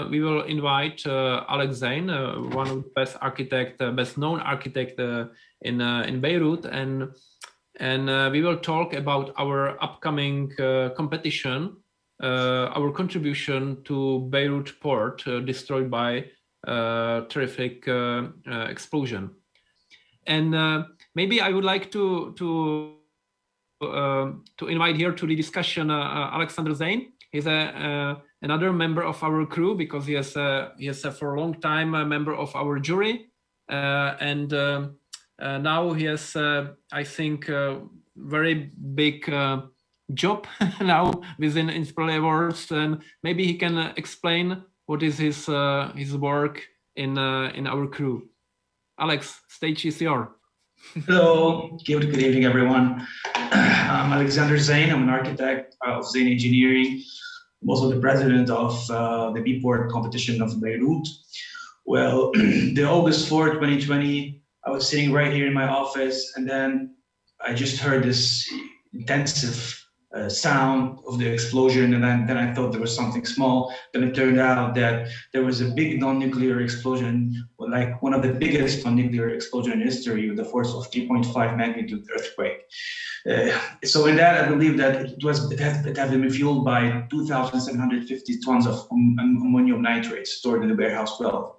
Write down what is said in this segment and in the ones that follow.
we will invite Alex Zein, one of the best best known architect in Beirut, and we will talk about our upcoming competition, our contribution to Beirut port destroyed by terrific explosion. And maybe I would like to invite here to the discussion Alexandre Zein. He's another member of our crew, because he is for a long time a member of our jury, and now he has I think very big job now within Inspireli Awards, and maybe he can explain what is his work in our crew. Alex, stage is yours. Hello, good evening, everyone. I'm Alexandre Zein. I'm an architect of Zein Engineering. I'm also the president of the B-Port competition of Beirut. Well, the August 4, 2020, I was sitting right here in my office, and then I just heard this intensive sound of the explosion, and then I thought there was something small. Then it turned out that there was a big non-nuclear explosion, like one of the biggest non-nuclear explosion in history, with a force of 3.5 magnitude earthquake. So in that, I believe that it had been fueled by 2,750 tons of ammonium nitrate stored in the warehouse 12.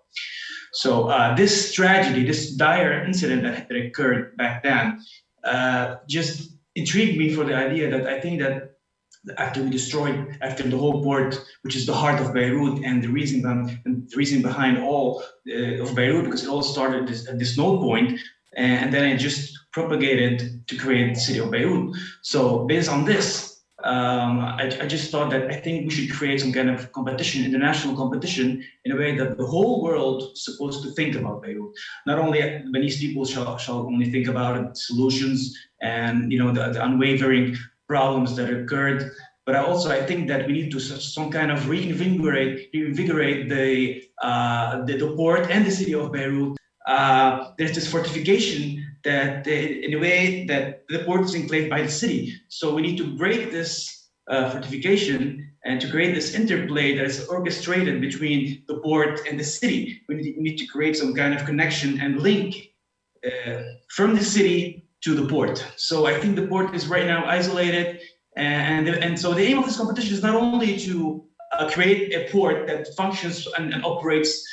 So this tragedy, this dire incident that occurred back then, just intrigued me for the idea that I think that after the whole port, which is the heart of Beirut, and the reason behind all of Beirut, because it all started at this node point, and then it just propagated to create the city of Beirut. So based on this, I just thought that I think we should create some kind of competition, international competition, in a way that the whole world is supposed to think about Beirut. Not only Lebanese people shall only think about it, solutions, and the unwavering problems that occurred, but I think that we need to some kind of reinvigorate the port and the city of Beirut. There's this fortification that in a way that the port is enclaved by the city. So we need to break this fortification and to create this interplay that is orchestrated between the port and the city. We need to create some kind of connection and link from the city to the port. So I think the port is right now isolated, and so the aim of this competition is not only to create a port that functions and operates,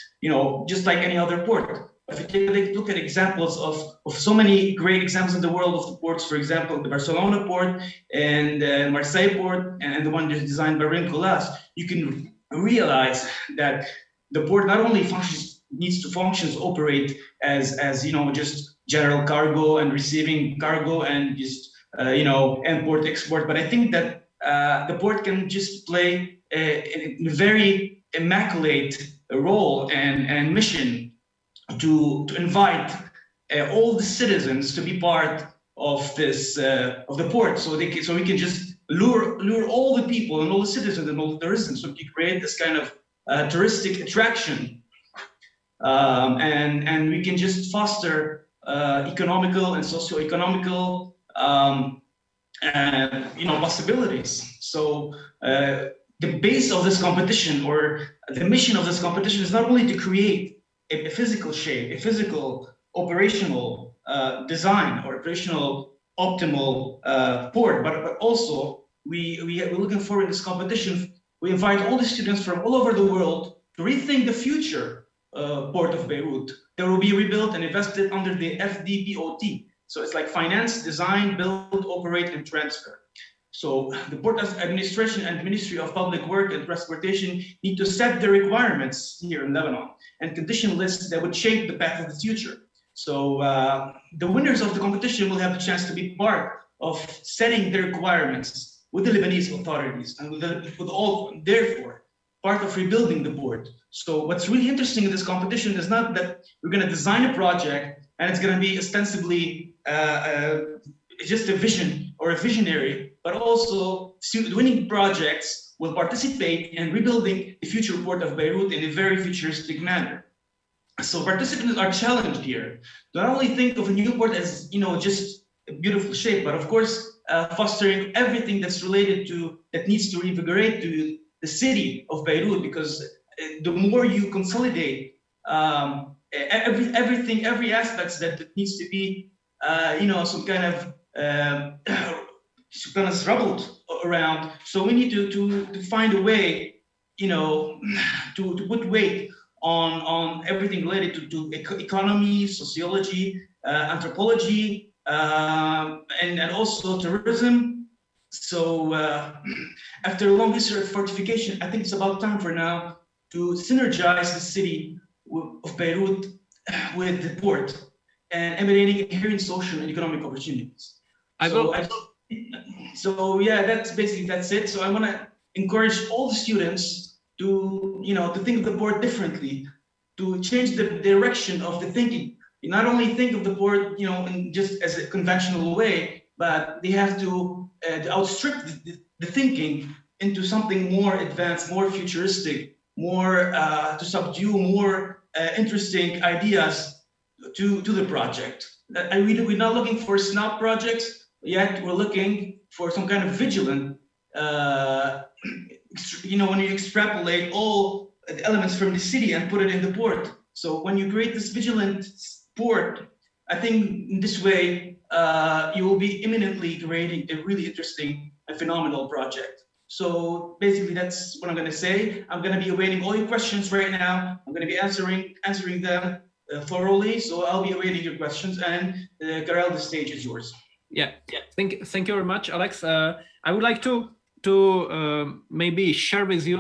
just like any other port. If you take a look at examples of so many great examples in the world of the ports, for example, the Barcelona port and the Marseille port, and the one that's designed by Rincolas, you can realize that the port not only needs to operate as just general cargo and receiving cargo and just import export, but I think that the port can just play a very immaculate role and mission to invite all the citizens to be part of this of the port, so we can just lure all the people and all the citizens and all the tourists, so we can create this kind of touristic attraction, and we can just foster economical and socio-economical possibilities. So the base of this competition, or the mission of this competition, is not only to create a physical shape, a physical operational design or operational optimal port, but also we're looking forward to this competition. We invite all the students from all over the world to rethink the future port of Beirut that will be rebuilt and invested under the FDPOT. So it's like finance, design, build, operate, and transfer. So the Port Administration and Ministry of Public Work and Transportation need to set the requirements here in Lebanon and condition lists that would shape the path of the future. So the winners of the competition will have the chance to be part of setting the requirements with the Lebanese authorities and with all, therefore, part of rebuilding the port. So what's really interesting in this competition is not that we're going to design a project and it's going to be ostensibly just a vision or a visionary, but also winning projects will participate in rebuilding the future port of Beirut in a very futuristic manner. So participants are challenged here to not only think of a new port as just a beautiful shape, but of course fostering everything that's related to, that needs to reinvigorate to the city of Beirut, because the more you consolidate every aspects that needs to be, some kind of troubled around. So we need to find a way, to put weight on everything related to economy, sociology, anthropology, and also tourism. So after a long history of fortification, I think it's about time for now to synergize the city of Beirut with the port and emanating inherent social and economic opportunities. So yeah, that's it. So I want to encourage all the students to think of the port differently, to change the direction of the thinking. You not only think of the port, in just as a conventional way, but they have to outstrip the thinking into something more advanced, more futuristic, more to subdue more interesting ideas to the project. We're not looking for snob projects, yet we're looking for some kind of vigilant, when you extrapolate all the elements from the city and put it in the port. So when you create this vigilant port, I think in this way, you will be imminently creating a really interesting and phenomenal project. So basically, that's what I'm going to say. I'm going to be awaiting all your questions right now. I'm going to be answering them thoroughly. So I'll be awaiting your questions. And Karel, the stage is yours. Yeah. Thank you very much, Alex. I would like to maybe share with you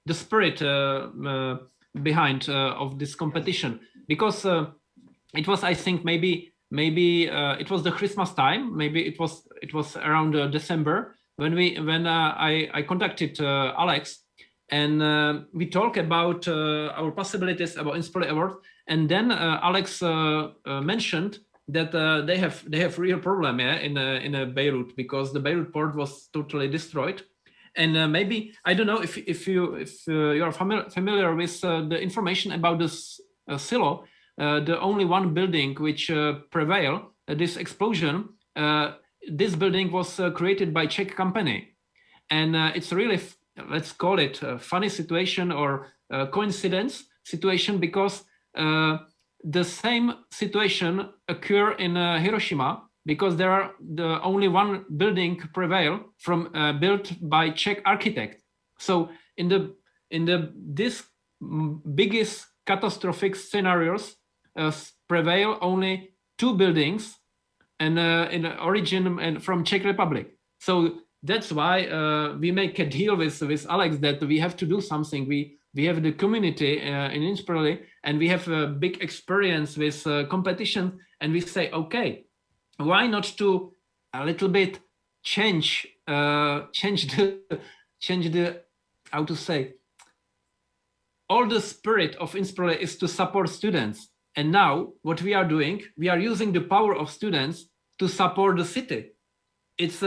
the spirit behind of this competition, because it was, I think, maybe it was the Christmas time. Maybe it was around December when I contacted Alex, and we talked about our possibilities about Inspireli Award. And then Alex mentioned that they have real problem in Beirut, because the Beirut port was totally destroyed. And maybe, I don't know if you are familiar with the information about this silo. The only one building which prevailed this explosion. This building was created by Czech company, and it's really, let's call it a funny situation or a coincidence situation, because the same situation occur in Hiroshima, because there are the only one building prevail from built by Czech architect. So in this biggest catastrophic scenarios prevail only two buildings, and in origin and from Czech Republic. So that's why we make a deal with Alex that we have to do something. We have the community in Inspireli, and we have a big experience with competition, and we say, okay, why not to a little bit change the how to say, all the spirit of Inspireli is to support students. And now what we are doing, we are using the power of students to support the city. It's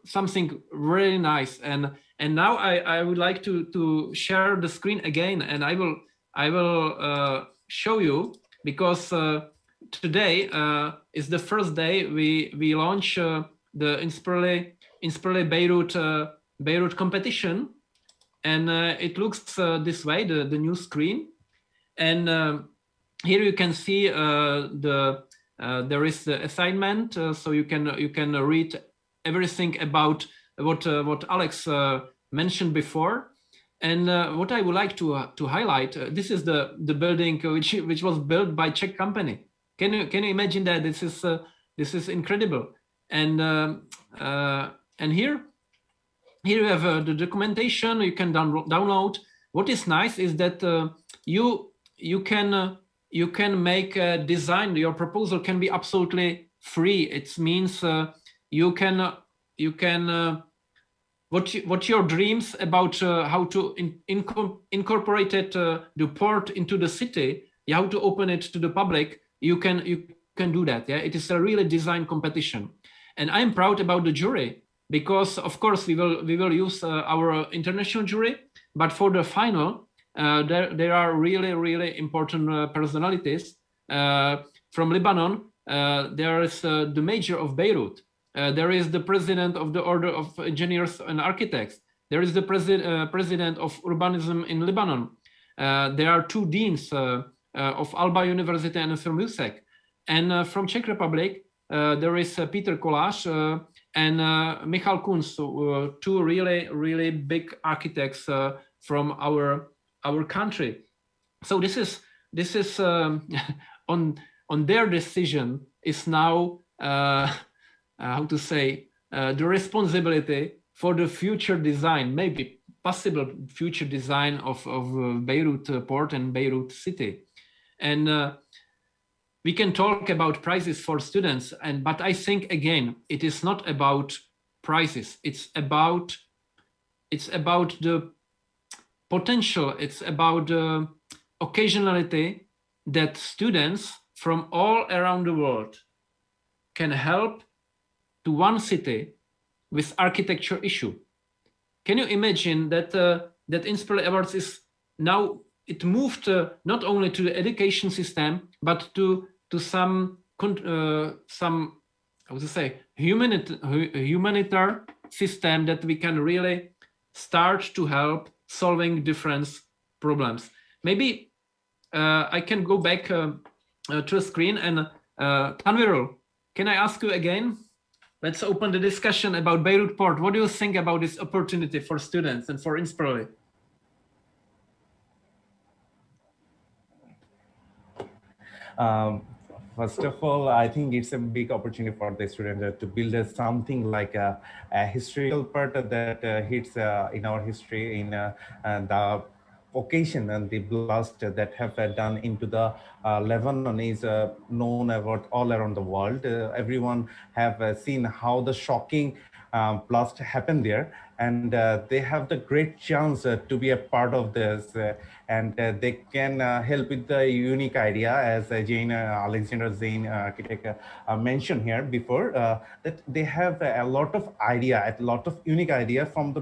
something really nice. And now I would like to share the screen again, and I will show you, because today is the first day we launch the Inspireli Beirut competition, and it looks this way, the new screen. And here you can see there is the assignment, so you can read everything about what Alex mentioned before. And what I would like to highlight, this is the building which was built by Czech company. Can you imagine that? This is incredible. And here you have the documentation you can download. What is nice is that you can make a design. Your proposal can be absolutely free. It means you can what your dreams about how to incorporate it, the port into the city, how to open it to the public. You can do that. Yeah, it is a really design competition, and I'm proud about the jury, because of course we will use our international jury, but for the final there are really important personalities from Lebanon. There is the mayor of Beirut. There is the president of the Order of Engineers and Architects. There is the president of urbanism in Lebanon. There are two deans of Alba University and from USEC. And from Czech Republic, there is Peter Kolář and Michal Kunz, two really big architects from our country. So this is on their decision is now how to say the responsibility for the future design, maybe possible future design of Beirut port and Beirut city. And we can talk about prices for students, but I think again it is not about prices. It's about the potential. It's about the occasionality that students from all around the world can help to one city with architecture issue. Can you imagine that that Inspireli Awards is now, it moved not only to the education system but to some how to say humanitarian system that we can really start to help solving different problems. Maybe I can go back to a screen and Tanvirul, can I ask you again? Let's open the discussion about Beirut Port. What do you think about this opportunity for students and for Inspireli? First of all, I think it's a big opportunity for the student to build something like a historical part that hits in our history in the occasion and the blast that have done into the Lebanon is known about all around the world. Everyone have seen how the shocking blast happened there, and they have the great chance to be a part of this, and they can help with the unique idea, as Alexandre Zein, architect, mentioned here before, that they have a lot of unique idea from the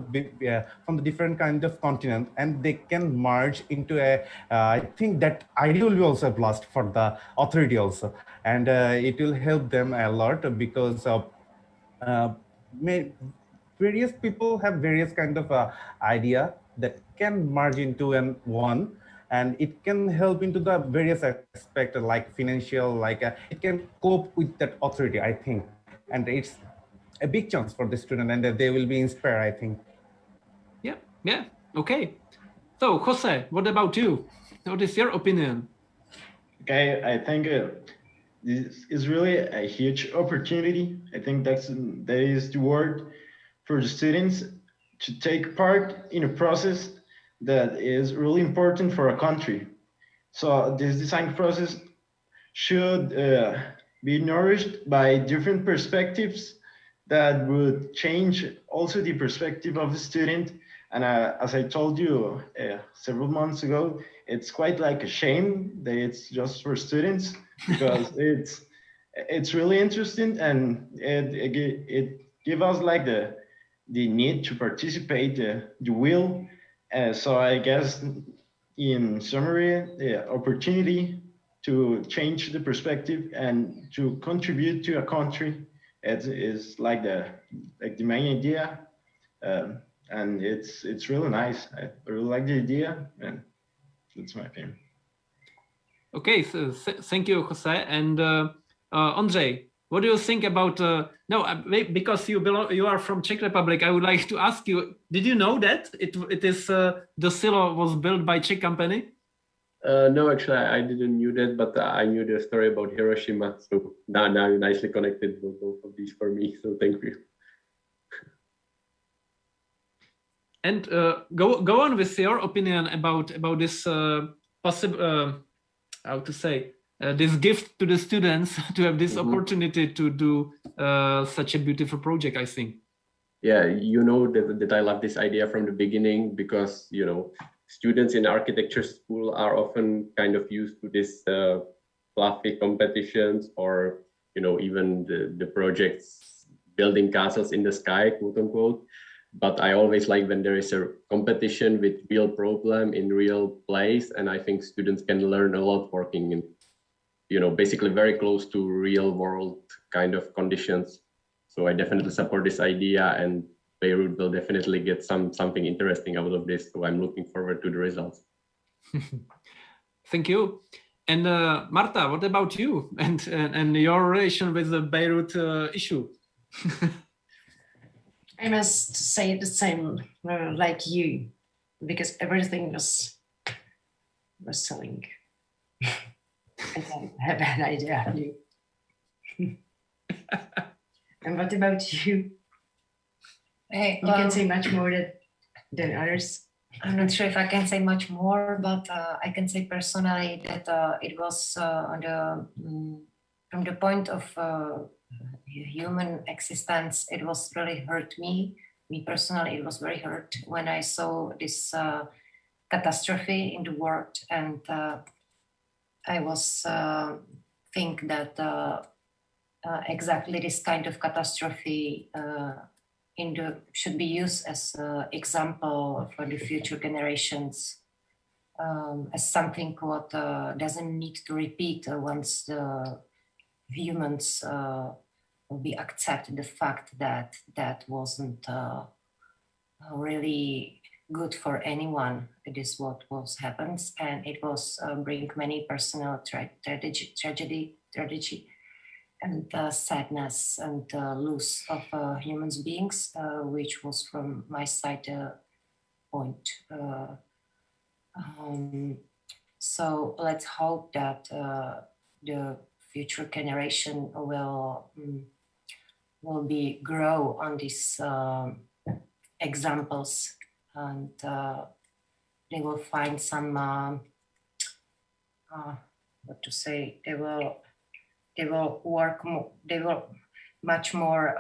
different kind of continent, and they can merge into a. I think that idea will be also a blast for the authority also, and it will help them a lot because of. Various people have various kind of idea that can merge into one, and it can help into the various aspects like financial, like it can cope with that authority, I think, and it's a big chance for the student, and they will be inspired, I think. Yeah, okay. So Jose, what about you? What is your opinion? Okay, I think this is really a huge opportunity. I think that is the word for the students to take part in a process that is really important for a country. So this design process should be nourished by different perspectives that would change also the perspective of the student. And as I told you several months ago, it's quite like a shame that it's just for students because it's really interesting, and it gives us like the need to participate, the will. So I guess in summary, the opportunity to change the perspective and to contribute to a country is like the main idea, and it's really nice. I really like the idea, and that's my opinion. Okay, so thank you, Jose. And Ondřej, what do you think about? Because you are from Czech Republic, I would like to ask you: did you know that it is the silo was built by Czech company? No, actually, I didn't knew that, but I knew the story about Hiroshima. So now you nicely connected both of these for me. So thank you. And go on with your opinion about this possible, how to say, this gift to the students to have this opportunity to do such a beautiful project, I think. Yeah, you know that I love this idea from the beginning because, you know, students in architecture school are often kind of used to this fluffy competitions or, you know, even the projects building castles in the sky, quote unquote. But I always like when there is a competition with real problem in real place. And I think students can learn a lot working in, you know, basically very close to real world kind of conditions. So I definitely support this idea. And Beirut will definitely get something interesting out of this. So I'm looking forward to the results. Thank you. And Marta, what about you and your relation with the Beirut issue? I must say the same like you, because everything was selling. I don't have an idea of you. And what about you? Hey, You can say much more than others. I'm not sure if I can say much more, but I can say personally that it was from the point of human existence, it was really hurt me. Me personally, it was very hurt when I saw this catastrophe in the world, and I was think that exactly this kind of catastrophe should be used as an example for the future generations, as something what doesn't need to repeat once the humans will be accept the fact that that wasn't really good for anyone. It is what was happens, and it was bring many personal tragedy and sadness and loss of human beings, which was from my side point. So let's hope that the future generation will be grow on these examples, and they will find some what to say. They will work more, they will much more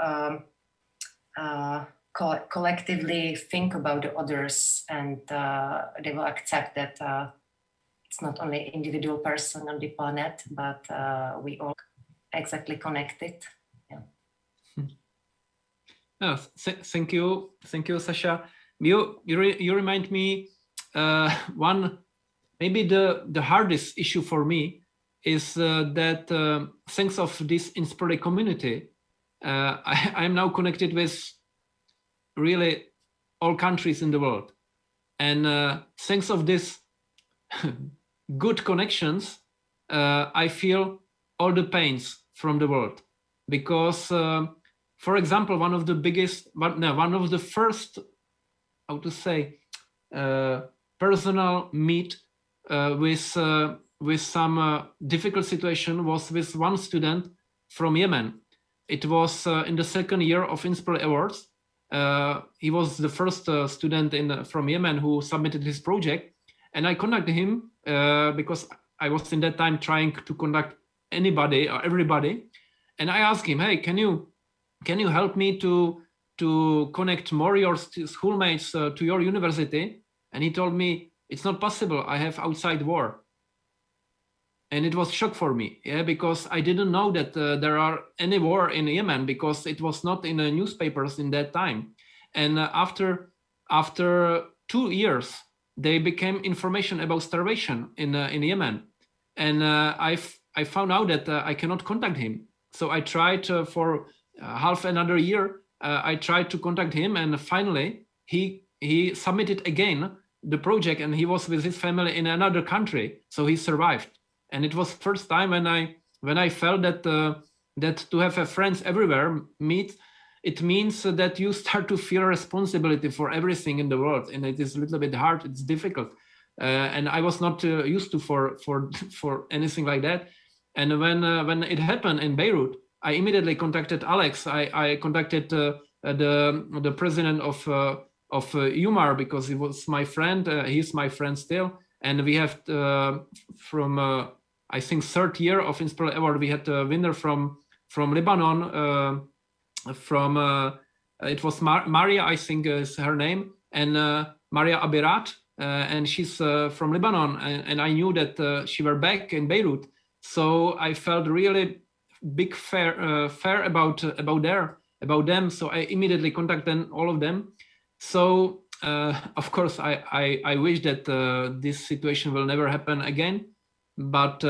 collectively think about the others, and they will accept that it's not only individual person on the planet, but we all exactly connected. Yeah. Oh, thank you, Sasha. You remind me one, maybe the hardest issue for me is that thanks of this Inspireli community, I am now connected with really all countries in the world. And thanks of this good connections, I feel all the pains from the world. Because, for example, one of the first, how to say, personal meet with some difficult situation was with one student from Yemen. It was in the second year of Inspireli Awards. He was the first student from Yemen who submitted his project, and I contacted him because I was in that time trying to contact anybody or everybody, and I asked him, "Hey, can you help me to connect more your schoolmates to your university?" And he told me, "It's not possible. I have outside war." And it was shock for me, because I didn't know that there are any war in Yemen, because it was not in the newspapers in that time. And after 2 years, they became information about starvation in Yemen. And I found out that I cannot contact him. So I tried for half another year. I tried to contact him, and finally he submitted again the project, and he was with his family in another country, so he survived. And it was first time when I felt that that to have friends everywhere it means that you start to feel responsibility for everything in the world, and it is a little bit hard. It's difficult, and I was not used to for anything like that. And when it happened in Beirut, I immediately contacted Alex. I contacted the president of UMAR, because he was my friend. He's my friend still, and we have from I think third year of Inspireli Award, we had a winner from Lebanon, it was Maria, I think is her name, and Maria Aberat, and she's from Lebanon, and I knew that she were back in Beirut, so I felt really big fair about them. So I immediately contacted all of them. So of course I wish that this situation will never happen again, but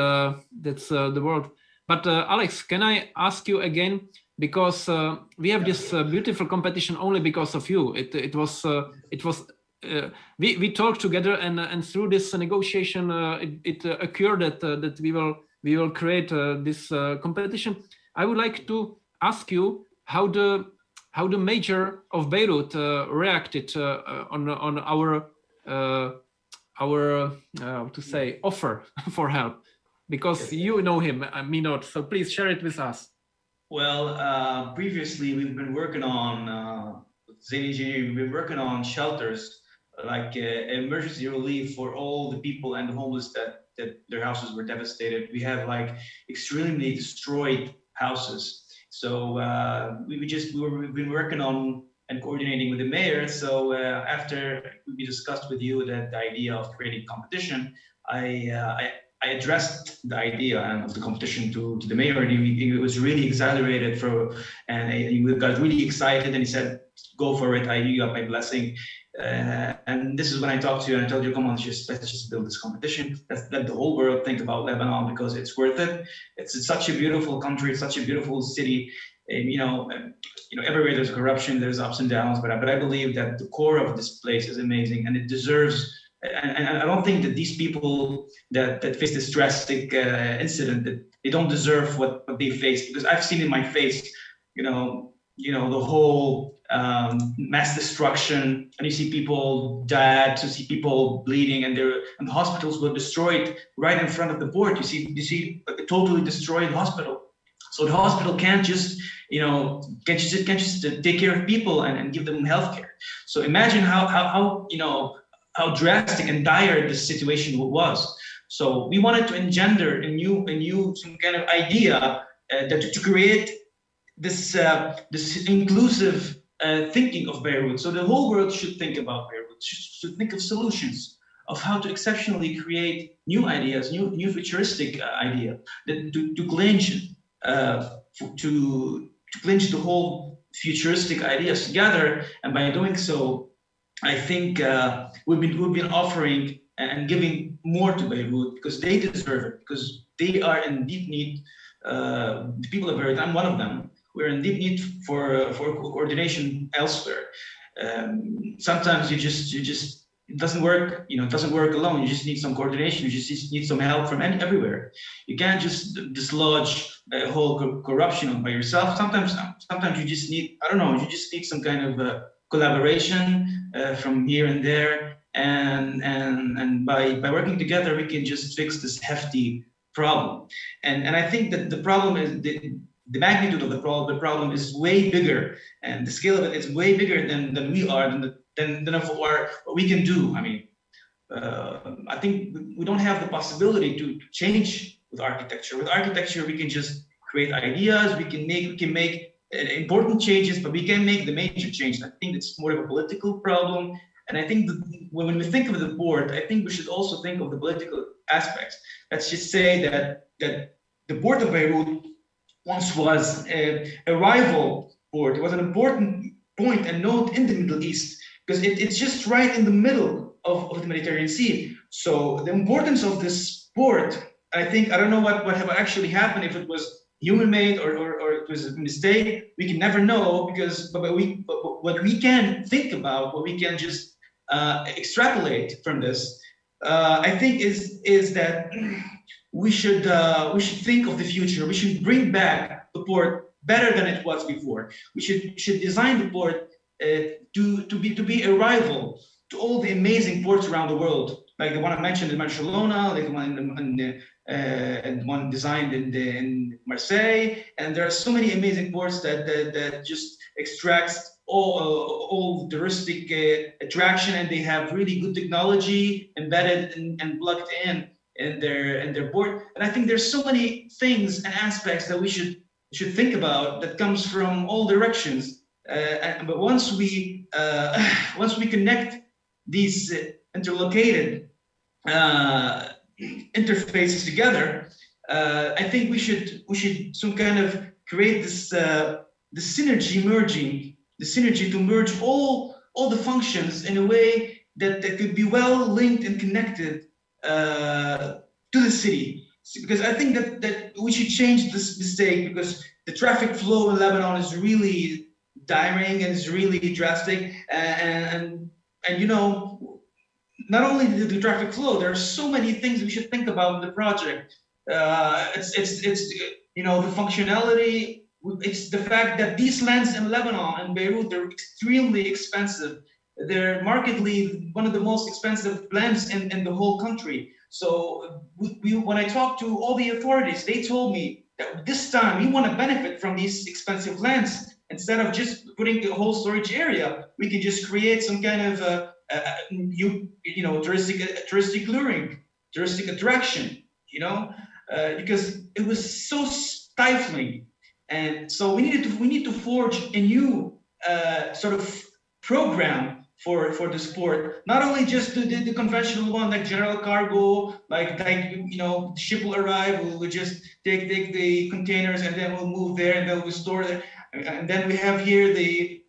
that's the world. But Alex, can I ask you again, because we have this beautiful competition only because of you. It was we talked together, and through this negotiation, it occurred that we will create this competition. I would like to ask you how the mayor of Beirut reacted on our to say offer for help, because you know him, me not. So please share it with us. Well, previously we've been working on Zein Engineering. We've been working on shelters, like emergency relief for all the people and the homeless that their houses were devastated. We have like extremely destroyed houses. So we've been working on and coordinating with the mayor. So after we discussed with you that the idea of creating competition, I addressed the idea of the competition to the mayor, and he was really exaggerated and he got really excited, and he said, "Go for it! You got my blessing." And this is when I talked to you and I told you, "Come on, let's just build this competition. Let the whole world think about Lebanon, because it's worth it. It's such a beautiful country, it's such a beautiful city. And, everywhere there's corruption, there's ups and downs, but I believe that the core of this place is amazing, and it deserves." And I don't think that these people that face this drastic incident, that they don't deserve what they face, because I've seen in my face, the whole mass destruction, and you see people dead, to see people bleeding, and the hospitals were destroyed right in front of the board. You see a totally destroyed hospital. So the hospital can't just take care of people and give them health care. So imagine how drastic and dire this situation was. So we wanted to engender a new some kind of idea to create this inclusive thinking of Beirut. So the whole world should think about Beirut, should think of solutions of how to exceptionally create new ideas, new futuristic idea that to clinch the whole futuristic ideas together. And by doing so, I think we've been offering and giving more to Beirut, because they deserve it, because they are in deep need. The people of Beirut, I'm one of them. We're in deep need for coordination elsewhere. Sometimes you just it doesn't work. It doesn't work alone. You just need some coordination. You just need some help from everywhere. You can't just dislodge the whole corruption by yourself. Sometimes you just need, I don't know, you just need some kind of collaboration from here and there, and by working together, we can just fix this hefty problem. And I think that the problem is the magnitude of the problem is way bigger, and the scale of it is way bigger than we are, than of what we can do. I mean, I think we don't have the possibility to change with architecture. With architecture, we can just create ideas. We can make important changes, but we can make the major change. I think it's more of a political problem. And I think that when we think of the board, I think we should also think of the political aspects. Let's just say that the board of Beirut once was a rival board. It was an important point and node in the Middle East, because it's just right in the middle of the Mediterranean Sea. So the importance of this board, I don't know what have actually happened, if it was human-made or it was a mistake. We can never know, because but what we can think about, what we can just extrapolate from this, I think is that we should think of the future. We should bring back the port better than it was before. We should design the port to be a rival to all the amazing ports around the world, like the one I mentioned in Barcelona, like the one and one designed in Marseille. And there are so many amazing ports that just extracts all the touristic attraction, and they have really good technology embedded and plugged in their port. And I think there's so many things and aspects that we should think about that comes from all directions. But once we connect these interlocated interfaces together, I think we should some kind of create this the synergy to merge all the functions in a way that could be well linked and connected to the city. Because I think that we should change this mistake, because the traffic flow in Lebanon is really dire and is really drastic, and you know, not only the traffic flow, there are so many things we should think about in the project. It's you know, the functionality. It's the fact that these lands in Lebanon and Beirut, they're extremely expensive. They're markedly one of the most expensive lands in the whole country. So when I talked to all the authorities, they told me that this time we want to benefit from these expensive lands. Instead of just putting the whole storage area, we can just create some kind of you know, touristic luring, touristic attraction, you know, because it was so stifling. And so we need to forge a new sort of program for the sport, not only just the conventional one like general cargo, like you know, the ship will arrive, we'll just take the containers and then we'll move there and then we'll store there, and then we have here the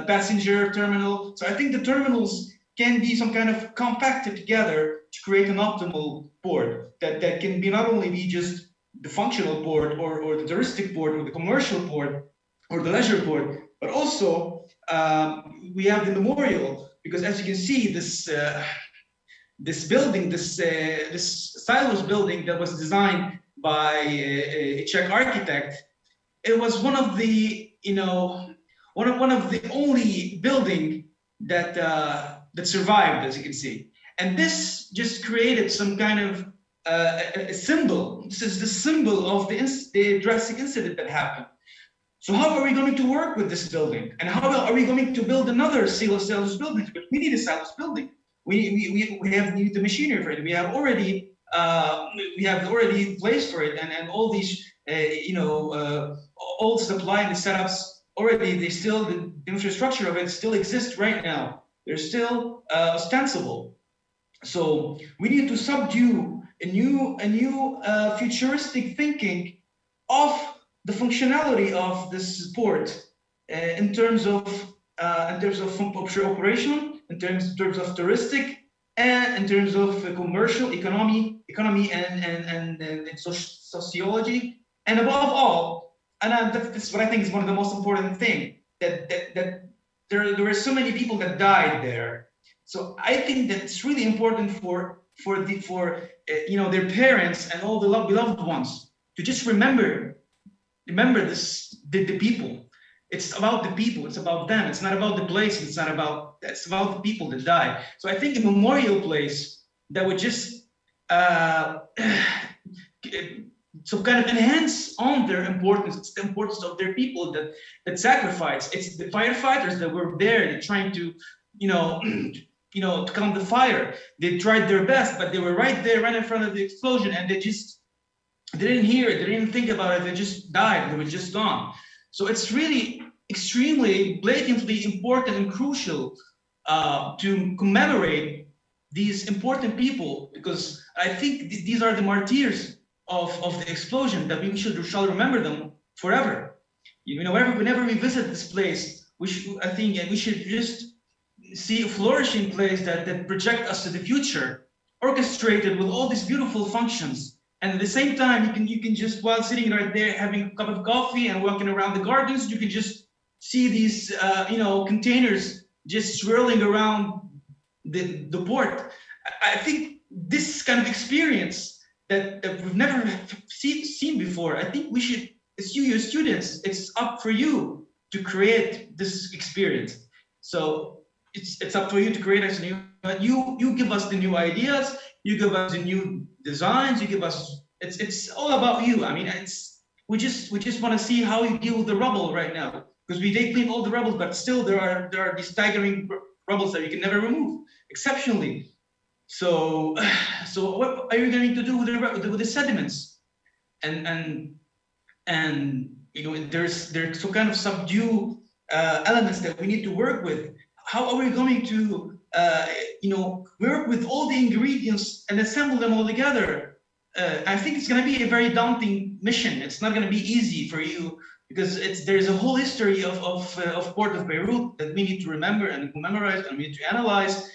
passenger terminal. So I think the terminals can be some kind of compacted together to create an optimal port that can be not only be just the functional port or the touristic port or the commercial port or the leisure port, but also we have the memorial, because as you can see, this building, this silos building that was designed by a Czech architect, it was one of the, you know, one of the only building that that survived, as you can see, and this just created some kind of a symbol. This is the symbol of the drastic incident that happened. So how are we going to work with this building? And how are we going to build another silos building? But we need a silos building. We need the machinery for it. We have already placed for it, and all these you know, all supply and the setups already. The infrastructure of it still exists right now. They're still ostensible. So we need to subdue a new futuristic thinking of the functionality of this sport in terms of operation, in terms of touristic, and in terms of commercial economy and sociology, and above all, and that's what I think is one of the most important things, that there were so many people that died there. So I think that it's really important for you know, their parents and all the beloved ones to just remember this, the people. It's about the people. It's about them. It's not about the place. It's about the people that died. So I think a memorial place that would just so kind of enhance on their importance. It's the importance of their people that sacrificed. It's the firefighters that were there trying to, you know, to calm the fire. They tried their best, but they were right there, right in front of the explosion, and they didn't hear it. They didn't think about it. They just died. They were just gone. So it's really extremely blatantly important and crucial to commemorate these important people, because I think these are the martyrs of the explosion, that we shall remember them forever. You know, whenever we visit this place, we should just see a flourishing place that project us to the future, orchestrated with all these beautiful functions. And at the same time, you can just, while sitting right there having a cup of coffee and walking around the gardens, you can just see these you know, containers just swirling around the port. I think this kind of experience that we've never seen before. I think we should, as you students, it's up for you to create this experience. So it's up for you to create us new. You give us the new ideas. You give us the new designs. You give us. It's all about you. I mean, we just want to see how you deal with the rubble right now, because they clean all the rubble, but still there are these staggering rubbles that you can never remove exceptionally. So what are you going to do with the sediments? And you know, there's some kind of subdue elements that we need to work with. How are we going to you know, work with all the ingredients and assemble them all together? I think it's going to be a very daunting mission. It's not going to be easy for you, because there's a whole history of Port of Beirut that we need to remember and commemorate, and we need to analyze,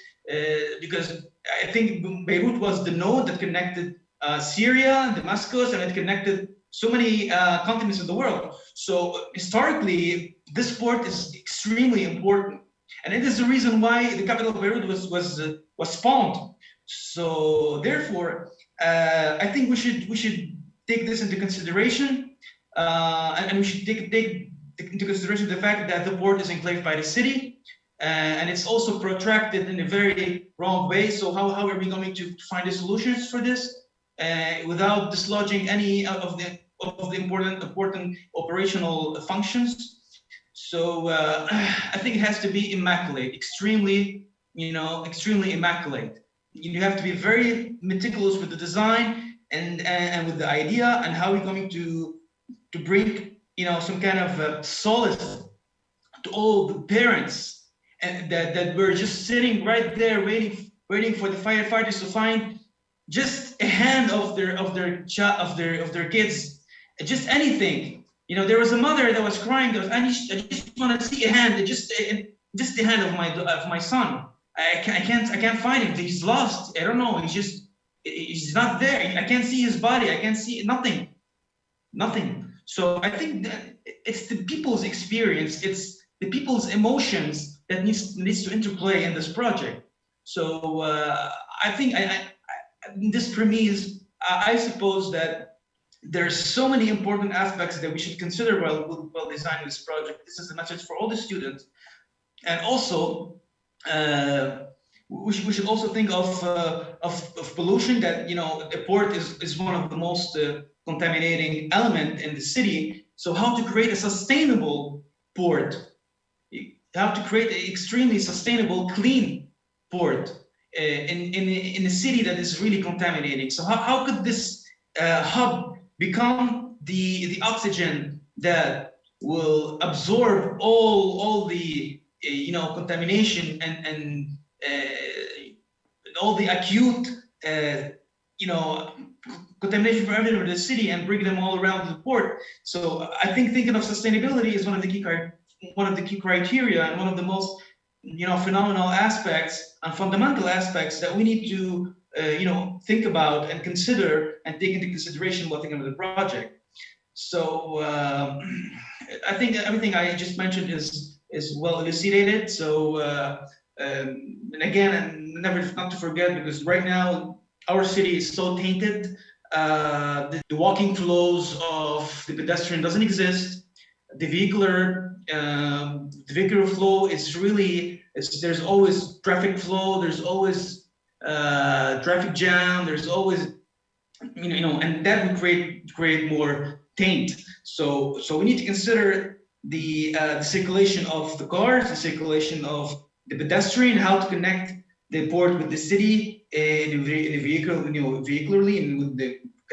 because I think Beirut was the node that connected Syria and Damascus, and it connected so many continents in the world. So historically, this port is extremely important, and it is the reason why the capital of Beirut was spawned. So therefore, I think we should take this into consideration, and we should take into consideration the fact that the port is enclaved by the city, and it's also protracted in a very wrong way. So how are we going to find the solutions for this without dislodging any of the important operational functions? So I think it has to be immaculate, extremely immaculate. You have to be very meticulous with the design and with the idea, and how we're going to bring some kind of solace to all the parents, and that were just sitting right there waiting for the firefighters to find just a hand of their kids, just anything. There was a mother that was crying. I just want to see a hand, just the hand of my son. I can't find him. He's lost. I don't know. He's not there. I can't see his body. I can't see nothing. So I think that it's the people's experience. It's the people's emotions that needs to interplay in this project. So I think this premise, I suppose that there's so many important aspects that we should consider while designing this project. This is a message for all the students, and also we should also think of pollution. That a port is one of the most contaminating element in the city. So how to create a sustainable port? How to create an extremely sustainable, clean port in a city that is really contaminating. So how could this hub become the oxygen that will absorb all the contamination and all the acute contamination from everywhere in the city, and bring them all around the port? So I think thinking of sustainability is one of the key criteria, and one of the most phenomenal aspects and fundamental aspects that we need to think about and consider and take into consideration while thinking of the project. So I think everything I just mentioned is well elucidated. So and again, and not to forget, because right now our city is so tainted. The walking flows of the pedestrian doesn't exist. The vehicular flow is really, there's always traffic flow. There's always traffic jam. There's always and that would create more taint. So we need to consider the circulation of the cars, the circulation of the pedestrian, how to connect the port with the city in a vehicle, vehicularly, and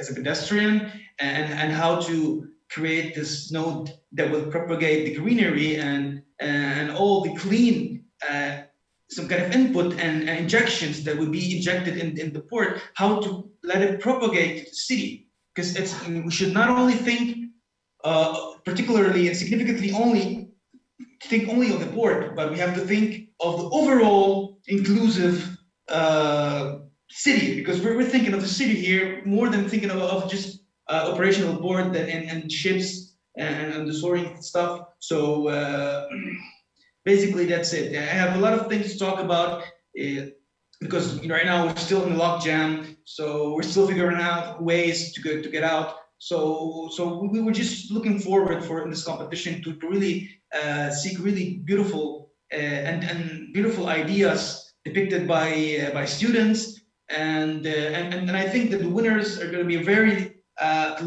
as a pedestrian, and how to create this node that will propagate the greenery and all the clean some kind of input and injections that would be injected in the port, how to let it propagate to the city. Because we should not only think particularly and significantly only of the port, but we have to think of the overall inclusive city, because we're thinking of the city here more than thinking of just operational port and ships and the soaring stuff. So basically that's it. I have a lot of things to talk about because right now we're still in the logjam, so we're still figuring out ways to get out. So we were just looking forward in this competition to really seek really beautiful and beautiful ideas depicted by students, and I think that the winners are going to be very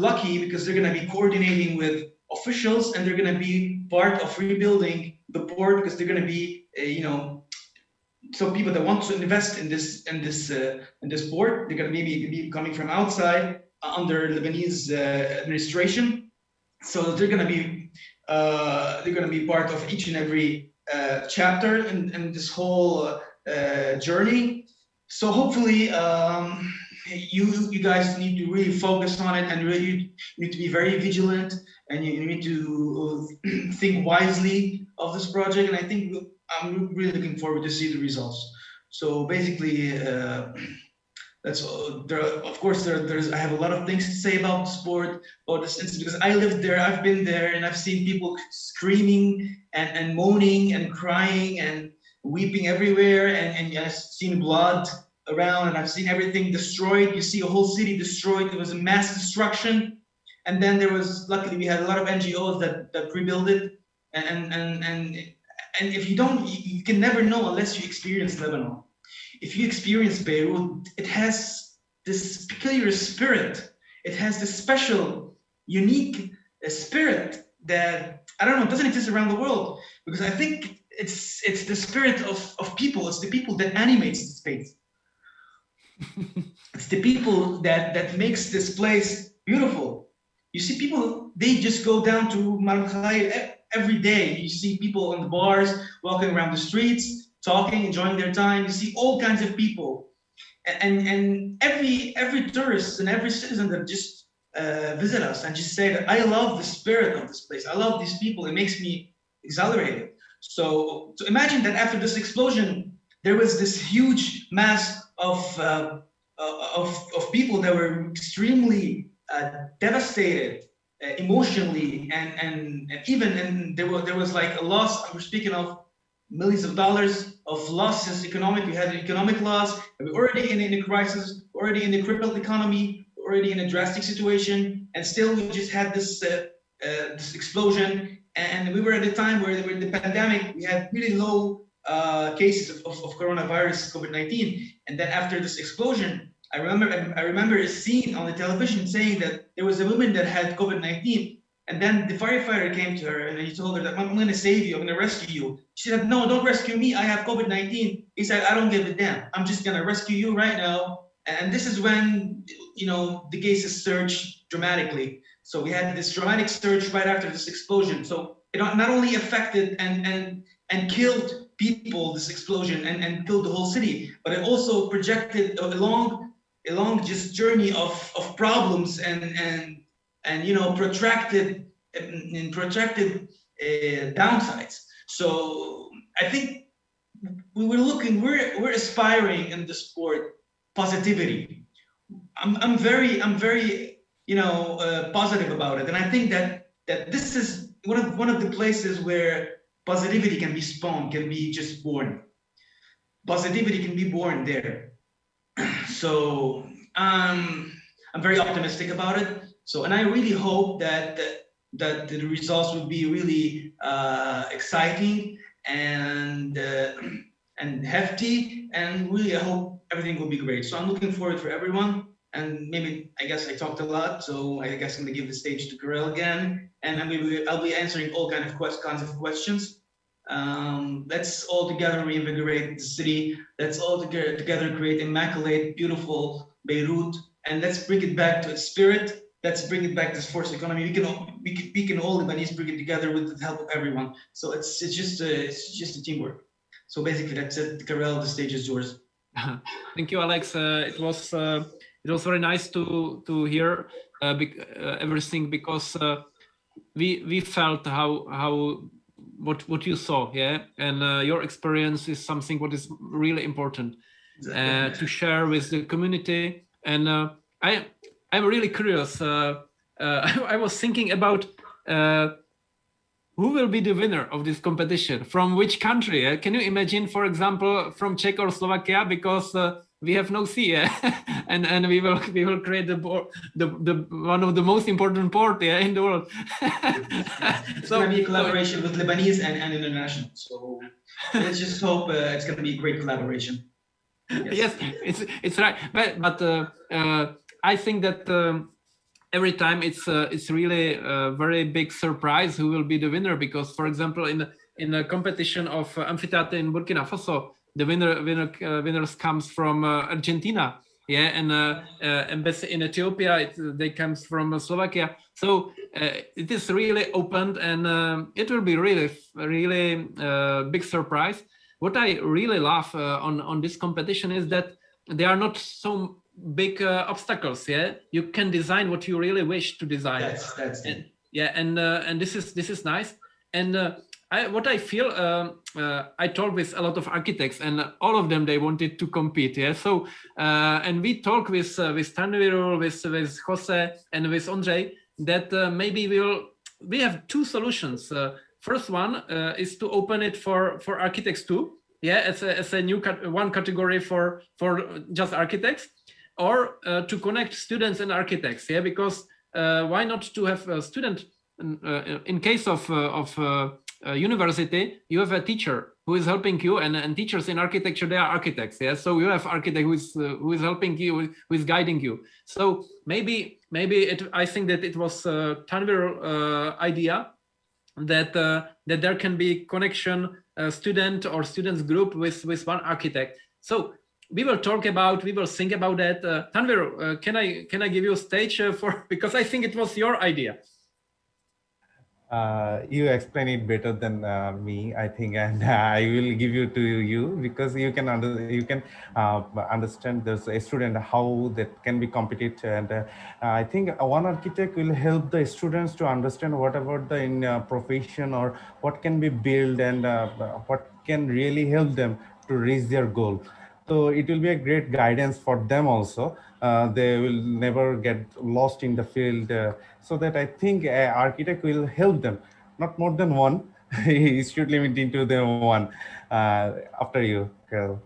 lucky, because they're going to be coordinating with officials, and they're going to be part of rebuilding the port, because they're going to be some people that want to invest in this port. They're going to maybe be coming from outside under Lebanese administration, so they're going to be part of each and every chapter in this whole journey. So hopefully you guys need to really focus on it, and really need to be very vigilant, and you need to think wisely of this project. And I think I'm really looking forward to see the results. So basically That's there. Of course, there's. I have a lot of things to say about sport, about this incident, because I lived there, I've been there, and I've seen people screaming and moaning and crying and weeping everywhere, and I've seen blood around, and I've seen everything destroyed. You see a whole city destroyed. It was a mass destruction, and then there was, luckily, we had a lot of NGOs that rebuilt it, and if you don't, you can never know unless you experience Lebanon. If you experience Beirut, it has this peculiar spirit. It has this special, unique spirit that, I don't know, doesn't exist around the world. Because I think it's the spirit of people. It's the people that animates the space. It's the people that makes this place beautiful. You see people, they just go down to Mar Khair every day. You see people on the bars, walking around the streets, talking, enjoying their time. You see all kinds of people, and every tourist and every citizen that just visit us and just say that I love the spirit of this place. I love these people. It makes me exhilarated. So imagine that after this explosion, there was this huge mass of people that were extremely devastated emotionally, and even there was like a loss. We're speaking of millions of dollars of losses economic. We had an economic loss. We're already in a crisis, already in a crippled economy, already in a drastic situation, and still we just had this this explosion. And we were at a time where the pandemic, we had really low cases of coronavirus, COVID-19. And then after this explosion, I remember a scene on the television saying that there was a woman that had COVID-19. And then the firefighter came to her and he told her that I'm going to save you, I'm going to rescue you. She said, no, don't rescue me. I have COVID-19. He said, I don't give a damn. I'm just going to rescue you right now. And this is when, you know, the cases surged dramatically. So we had this dramatic surge right after this explosion. So it not only affected and killed people, this explosion, and killed the whole city, but it also projected a long just journey of problems and you know, protracted downsides. So I think we're aspiring in the sport positivity. I'm very you know, positive about it, and I think that this is one of the places where positivity can be spawned, can be just born. Positivity can be born there. So I'm very optimistic about it. So, and I really hope that the results will be really exciting and hefty, and really I hope everything will be great. So I'm looking forward for everyone. And maybe, I guess I talked a lot, so I guess I'm gonna give the stage to Karel again, and I'll be answering all kinds of questions. Let's all together reinvigorate the city. Let's all together create immaculate, beautiful Beirut, and let's bring it back to its spirit. Let's bring it back to this forced economy. We can all Lebanese bring it together with the help of everyone. So it's just a teamwork. So basically that's it. Karel, the stage is yours. Thank you, Alex. It was very nice to hear everything, because we felt how what you saw, yeah, and your experience is something what is really important to share with the community. And I'm really curious. I was thinking about who will be the winner of this competition, from which country. Can you imagine, for example, from Czech or Slovakia, because we have no sea, and we will create the one of the most important port, in the world. It's going to be a collaboration with Lebanese and international. So let's just hope it's going to be a great collaboration. Yes, it's right, but I think that every time it's really a very big surprise who will be the winner, because, for example, in the competition of amphitheater in Burkina Faso, the winners comes from Argentina, yeah, and embassy in Ethiopia, they comes from Slovakia. So it is really opened, and it will be really big surprise. What I really love on this competition is that there are not so big obstacles. Yeah, you can design what you really wish to design. That's and, yeah, and this is nice. And what I feel, I talked with a lot of architects, and all of them, they wanted to compete. Yeah. So and we talk with Tanvirul, with Jose, and with Ondřej that maybe we have two solutions. First one is to open it for architects too. Yeah, as a new one category for just architects, or to connect students and architects. Yeah, because why not to have a student? In case of university, you have a teacher who is helping you, and teachers in architecture, they are architects. Yeah, so you have architect who is helping you, who is guiding you. So maybe I think that it was Tanvir's idea that there can be connection student or students group with one architect. So we will think about that. Tanvir, can I give you a stage for, because I think it was your idea. You explain it better than me, I think, and I will give you to you because you can understand there's a student how that can be competed, and I think one architect will help the students to understand what about the profession or what can be built and what can really help them to reach their goal. So it will be a great guidance for them also. They will never get lost in the field. So that I think an architect will help them, not more than one. He should limit into the one. After you, Carol.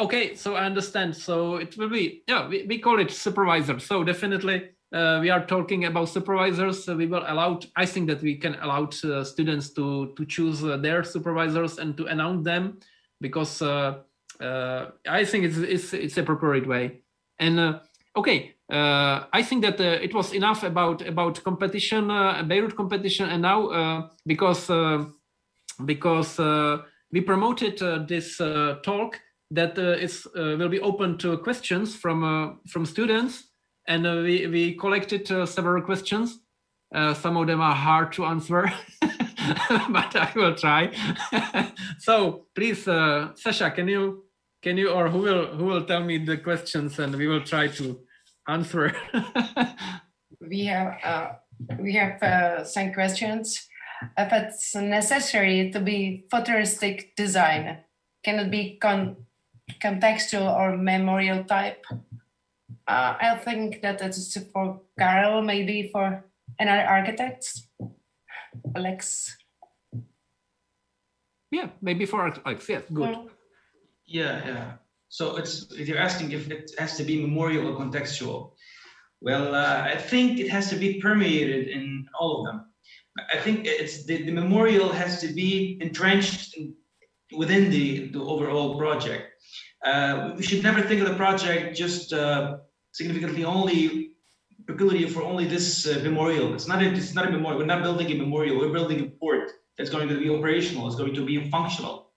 Okay, so I understand. So it will be, yeah, we call it supervisor. So definitely we are talking about supervisors. We will allow, I think that we can allow students to choose their supervisors and to announce them, because I think it's a appropriate way. And okay, I think that it was enough about competition, Beirut competition, and now because we promoted this talk that will be open to questions from students, and we collected several questions. Some of them are hard to answer, but I will try. So please, Sasha, can you, or who will tell me the questions, and we will try to answer. We have some questions. If it's necessary to be futuristic design, can it be contextual or memorial type? I think that it's for Carol, maybe for another architects. Alex. Yeah, maybe for Alex. Yes, good. Yeah. So you're asking if it has to be memorial or contextual. Well, I think it has to be permeated in all of them. I think it's the memorial has to be entrenched within the overall project. We should never think of the project just significantly only peculiar for only this memorial. It's not a memorial. We're not building a memorial. We're building a port that's going to be operational. It's going to be functional.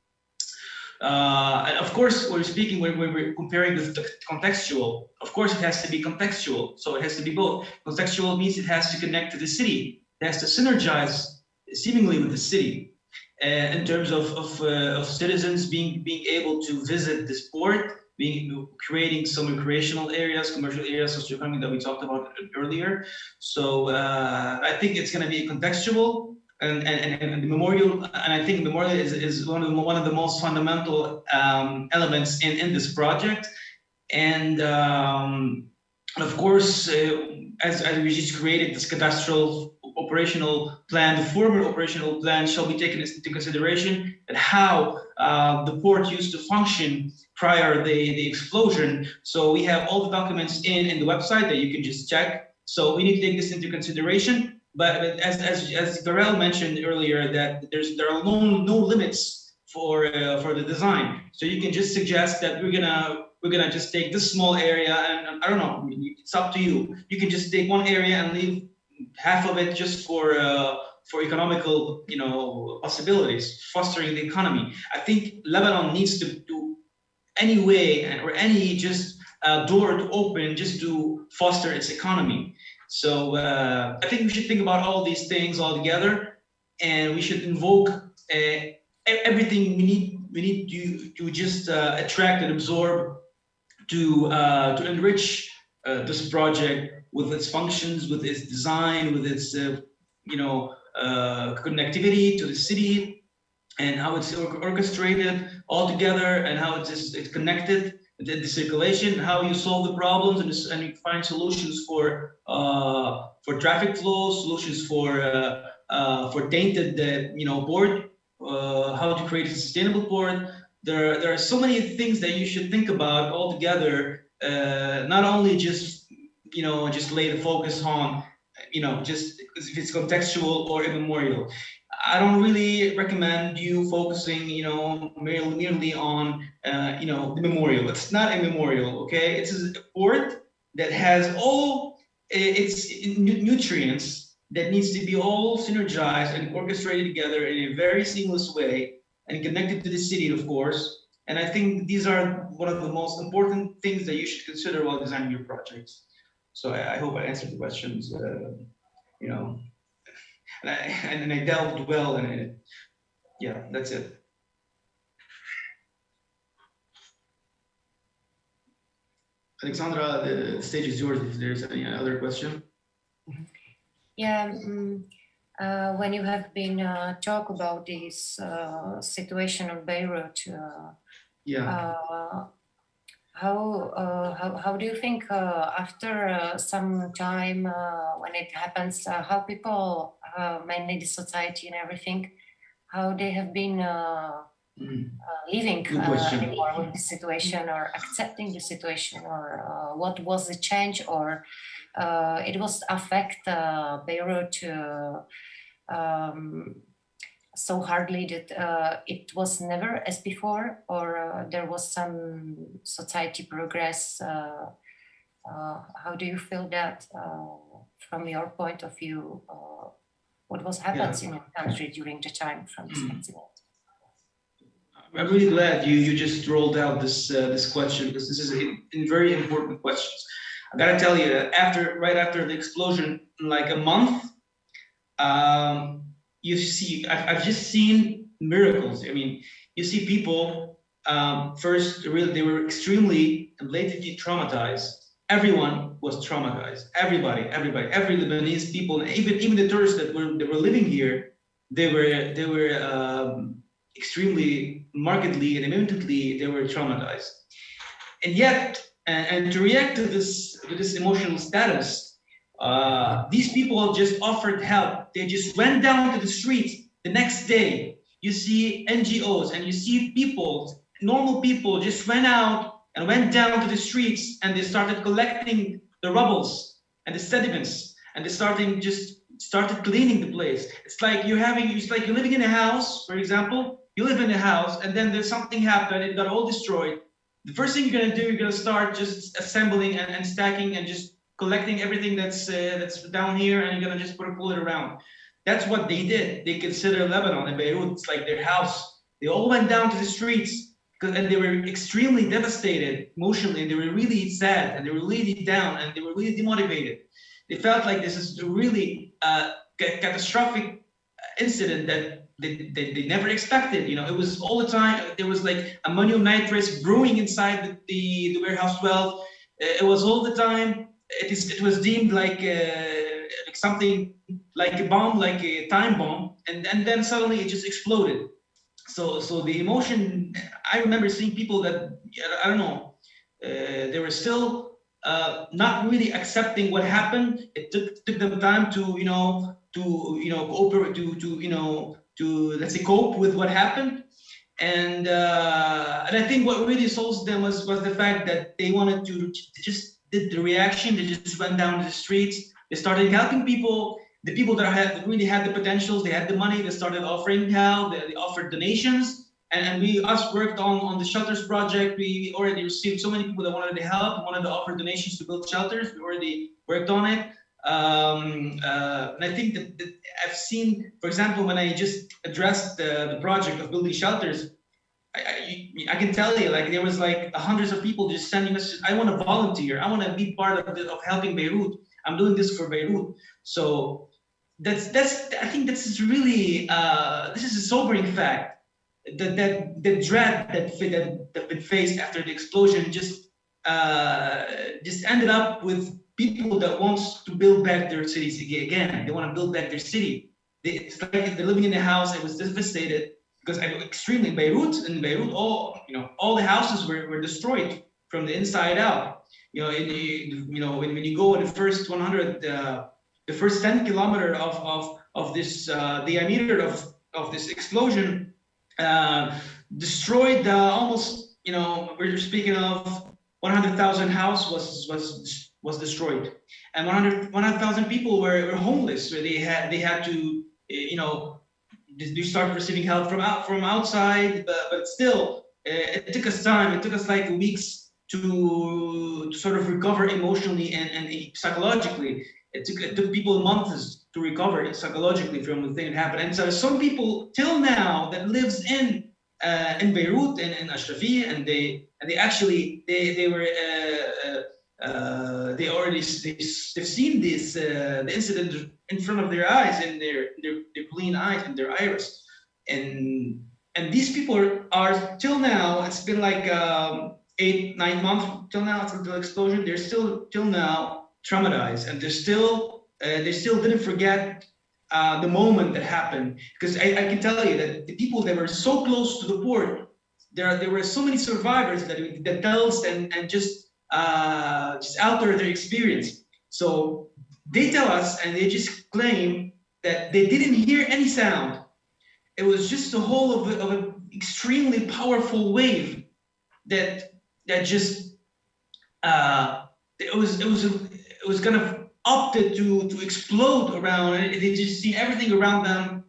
And of course, when we're comparing with the contextual, of course, it has to be contextual. So it has to be both. Contextual means it has to connect to the city. It has to synergize seemingly with the city in terms of citizens being able to visit this port, creating some recreational areas, commercial areas, socioeconomic that we talked about earlier. So I think it's going to be contextual. And the memorial, and I think memorial is one of the most fundamental elements in this project. And of course, as we just created this cadastral operational plan, the former operational plan shall be taken into consideration, and how the port used to function prior the explosion. So we have all the documents in the website that you can just check. So we need to take this into consideration. But as Karel mentioned earlier, that there are no limits for the design. So you can just suggest that we're gonna just take this small area, and I don't know, it's up to you. You can just take one area and leave half of it just for economical, possibilities, fostering the economy. I think Lebanon needs to do any way or any just door to open just to foster its economy. So I think we should think about all these things all together, and we should invoke everything we need to just attract and absorb to enrich this project with its functions, with its design, with its connectivity to the city, and how it's orchestrated all together, and how it's connected, the circulation, how you solve the problems, and you find solutions for traffic flow, solutions for tainted port, how to create a sustainable port. There are so many things that you should think about all together, not only just lay the focus on just if it's contextual or immemorial. I don't really recommend you focusing, merely on, the memorial. It's not a memorial, okay? It's a port that has all its nutrients that needs to be all synergized and orchestrated together in a very seamless way and connected to the city, of course. And I think these are one of the most important things that you should consider while designing your projects. So I hope I answered the questions, and I delved well in it. Yeah, that's it. Alexandra, the stage is yours if there's any other question. Yeah, when you have been talk about this situation of Beirut, how do you think after some time when it happens, how people, mainly the society and everything, how they have been living anymore with the situation, or accepting the situation, or what was the change, or it was affect Beirut so hardly that it was never as before, or there was some society progress. How do you feel that from your point of view? What was happens in your country during the time from this accident? I'm really glad you just rolled out this question, because this is a very important question. I gotta tell you that right after the explosion, like a month, you see, I've just seen miracles. I mean, you see people, first, they were extremely and blatantly traumatized. Everyone was traumatized. Everybody, every Lebanese people, even the tourists that were living here, they were extremely markedly and immediately they were traumatized. And yet, and to react to this emotional status, these people just offered help. They just went down to the streets the next day. You see NGOs and you see people, normal people, just went out and went down to the streets, and they started collecting the rubbles and the sediments, and they started cleaning the place. It's like you're living in a house, for example. You live in a house, and then there's something happened, it got all destroyed. The first thing you're gonna do, you're gonna start just assembling and stacking and just collecting everything that's down here, and you're gonna just pull it around. That's what they did. They consider Lebanon and Beirut, it's like their house. They all went down to the streets, and they were extremely devastated emotionally, and they were really sad, and they were really down, and they were really demotivated. They felt like this is a really catastrophic incident that they never expected. It was all the time. There was like ammonium nitrate brewing inside the warehouse 12. It was all the time. It was deemed like something like a bomb, like a time bomb, and then suddenly it just exploded. So the emotion. I remember seeing people that I don't know. They were still not really accepting what happened. It took them time to cooperate, to let's say cope with what happened. And I think what really solves them was the fact that they wanted to just did the reaction. They just went down to the streets. They started helping people. The people that really had the potentials, they had the money. They started offering help. They offered donations. And we worked on the shelters project. We already received so many people that wanted to help, wanted to offer donations to build shelters. We already worked on it. And I think that I've seen, for example, when I just addressed the project of building shelters, I can tell you, like there was like hundreds of people just sending messages. I want to volunteer. I want to be part of helping Beirut. I'm doing this for Beirut. So that's. I think this is really this is a sobering fact. That the dread that been faced after the explosion just ended up with people that wants to build back their cities again. They want to build back their city. it's like they're living in a house. It was devastated because extremely in Beirut, all the houses were destroyed from the inside out. When you go in the first 100, the first 10 kilometer of this diameter of this explosion destroyed almost, we're speaking of 100,000 house was destroyed, and 100,000 people were homeless. So they had to, they start receiving help from outside, but still, it took us time. It took us like weeks to sort of recover emotionally and psychologically. It took people months to recover psychologically from the thing that happened. And so some people till now that lives in Beirut and in Ashrafia, and they actually they've seen this the incident in front of their eyes, in their clean eyes and their iris, and these people are till now. It's been like 8-9 months till now until the explosion. They're still till now traumatized, and they still didn't forget the moment that happened. Because I can tell you that the people that were so close to the port, there were so many survivors that tells and just alter their experience. So they tell us, and they just claim that they didn't hear any sound. It was just a whole of an extremely powerful wave that just it was kind of opted to explode around. They just see everything around them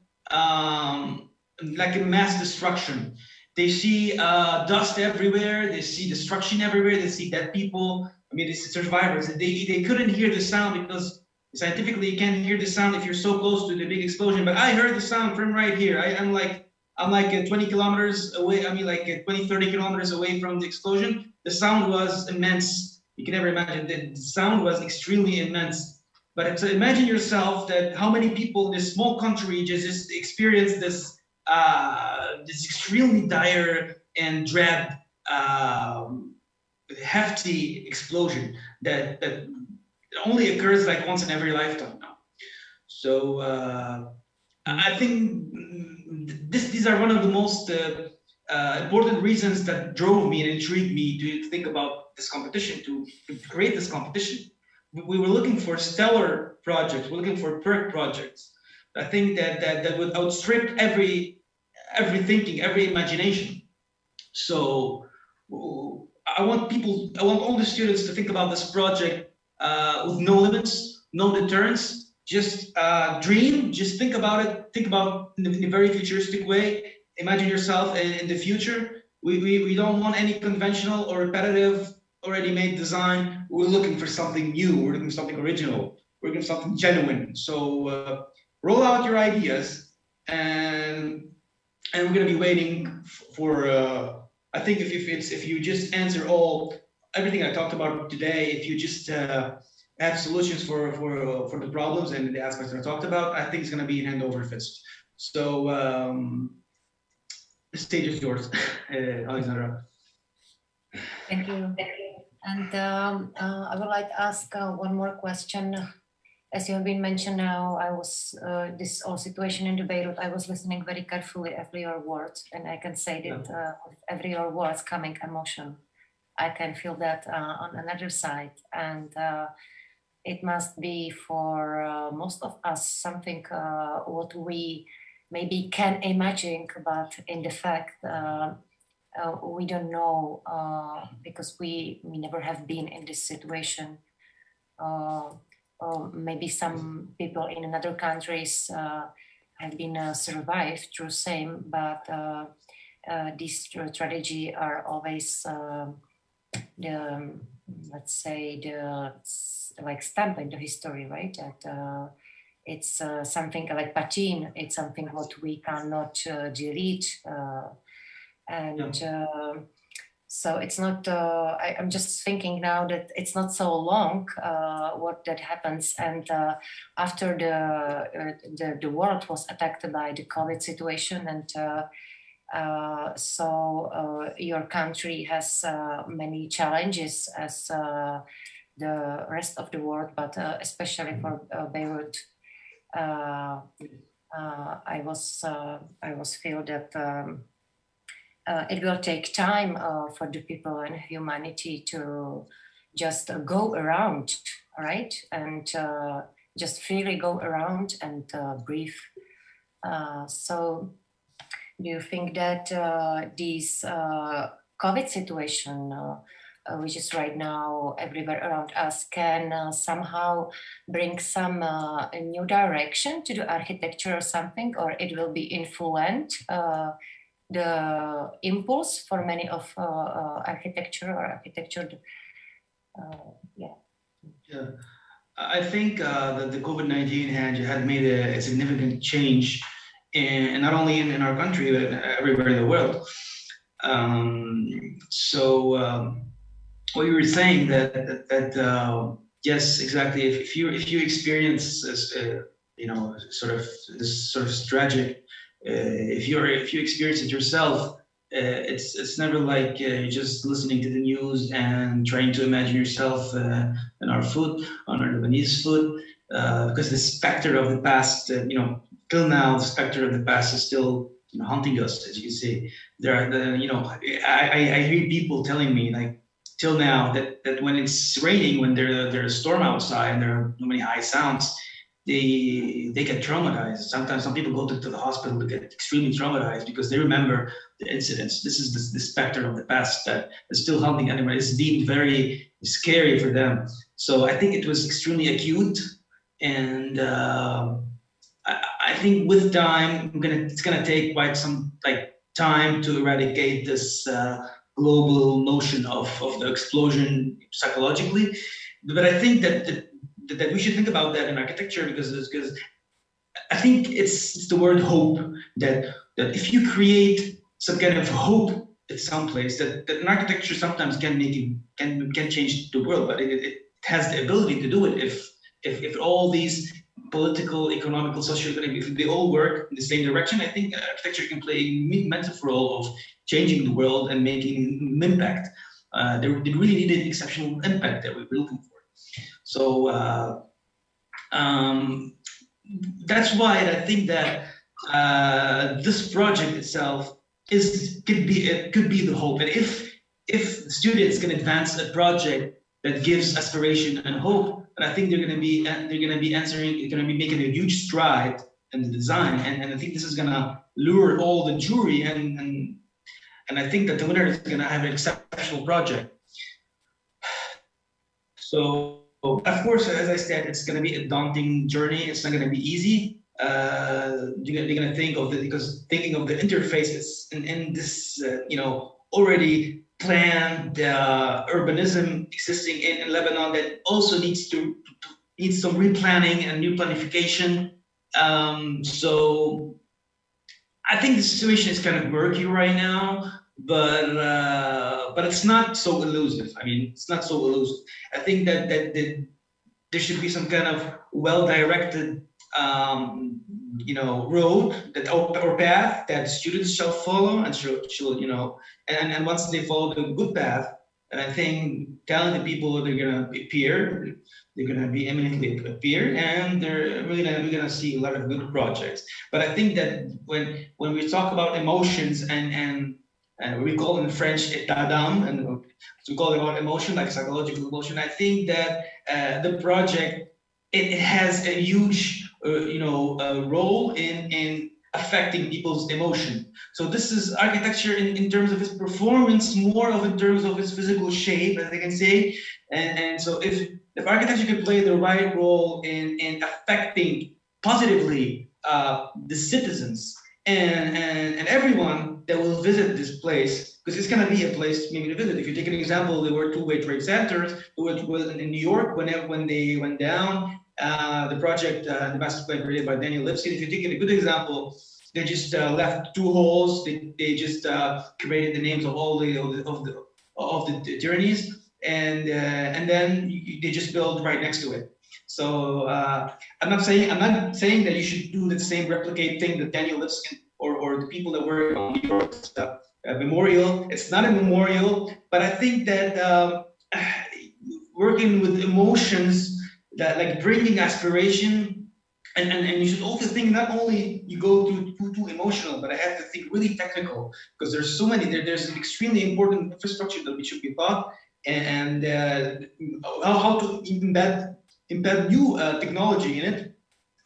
like a mass destruction. They see dust everywhere. They see destruction everywhere. They see dead people. I mean, it's survivors. They couldn't hear the sound because scientifically you can't hear the sound if you're so close to the big explosion. But I heard the sound from right here. I'm like 20 kilometers away. I mean, like 20, 30 kilometers away from the explosion. The sound was immense. You can never imagine. The sound was extremely immense. But so imagine yourself that how many people in this small country just experienced this extremely dire and dread, hefty explosion that only occurs like once in every lifetime now. So I think these are one of the most important reasons that drove me and intrigued me to think about this competition, to create this competition. We were looking for stellar projects. We're looking for perfect projects. I think that would outstrip every thinking, every imagination. So I want all the students to think about this project with no limits, no deterrence. Just dream. Just think about it. Think about in a very futuristic way. Imagine yourself in the future. We don't want any conventional or repetitive, already made design. We're looking for something new. We're looking for something original. We're looking for something genuine. So roll out your ideas, and we're gonna be waiting for. I think if you just answer everything I talked about today, if you just have solutions for the problems and the aspects that I talked about, I think it's gonna be hand over fist. So the stage is yours, Alexandra. Thank you. And I would like to ask one more question. As you have been mentioned now, I was this whole situation in Beirut. I was listening very carefully every your words, and I can say that with every your words coming emotion. I can feel that on another side, and it must be for most of us something what we maybe can imagine, but in the fact we don't know because we never have been in this situation. Or maybe some people in other countries have been survived through same, but these strategy are always the, let's say, the like stamp in the history, right? That it's something like patin. It's something what we cannot delete, so it's not. I'm just thinking now that it's not so long what that happens, and after the world was attacked by the COVID situation, and so your country has many challenges as the rest of the world, but especially for Beirut. I was feel that it will take time for the people and humanity to just go around, right? And just freely go around and breathe. So do you think that this COVID situation, which is right now everywhere around us, can somehow bring some new direction to the architecture or something, or it will be influence the impulse for many of architecture or architecture? Yeah, I think that the COVID-19 had made a significant change, in not only in our country but everywhere in the world. What you were saying that yes, exactly. If you experience this, this sort of tragic, if you experience it yourself, it's never like you're just listening to the news and trying to imagine yourself on our Lebanese food, because the specter of the past, till now, the specter of the past is still haunting us, as you say. There are I hear people telling me, like, till now, that when it's raining, when there's a storm outside and there are so many high sounds, they get traumatized. Sometimes some people go to the hospital to get extremely traumatized because they remember the incidents. This is the specter of the past that is still haunting anyone. It's deemed very scary for them. So I think it was extremely acute, and I think with time, it's gonna take quite some time to eradicate this global notion of the explosion psychologically. But I think that we should think about that in architecture, because I think it's the word hope, that if you create some kind of hope at some place, that an architecture sometimes can change the world, but it has the ability to do it if all these political, economical, social, if they all work in the same direction. I think architecture can play a massive role of changing the world and making an impact. They really needed exceptional impact that we were looking for. So that's why I think that this project itself could be the hope. And if students can advance a project that gives aspiration and hope, and I think they're going to be making a huge stride in the design, and I think this is going to lure all the jury, and I think that the winner is going to have an exceptional project. So of course, as I said, it's going to be a daunting journey. It's not going to be easy. You're going to think of thinking of the interfaces in this already planned urbanism existing in Lebanon, that also needs some replanning and new planification. So I think the situation is kind of murky right now, but it's not so elusive. I mean, it's not so elusive. I think that there should be some kind of well-directed road or path that students shall follow, and and once they follow the good path, and I think talented people, they're gonna appear, they're gonna be eminently appear, and we're gonna see a lot of good projects. But I think that when we talk about emotions and we call in French état d'âme, and we call it about emotion, like psychological emotion, I think that the project, it has a huge role in affecting people's emotion. So this is architecture in terms of its performance, more of in terms of its physical shape, as I can say. And so if architecture can play the right role in affecting positively the citizens and everyone that will visit this place, because it's going to be a place maybe to visit. If you take an example, there were two-way trade centers. In New York, when they went down, the project, the master plan created by Daniel Lipskin. If you take a good example, they just left two holes. They just created the names of all of the tyrannies, and then they just built right next to it. So I'm not saying that you should do the same replicate thing that Daniel Lipskin or the people that were on New York stuff. Memorial. It's not a memorial, but I think that working with emotions, that like bringing aspiration And you should also think not only you go too emotional, but I have to think really technical, because there's so many, there's an extremely important infrastructure that we should be taught, and how to embed new technology in it.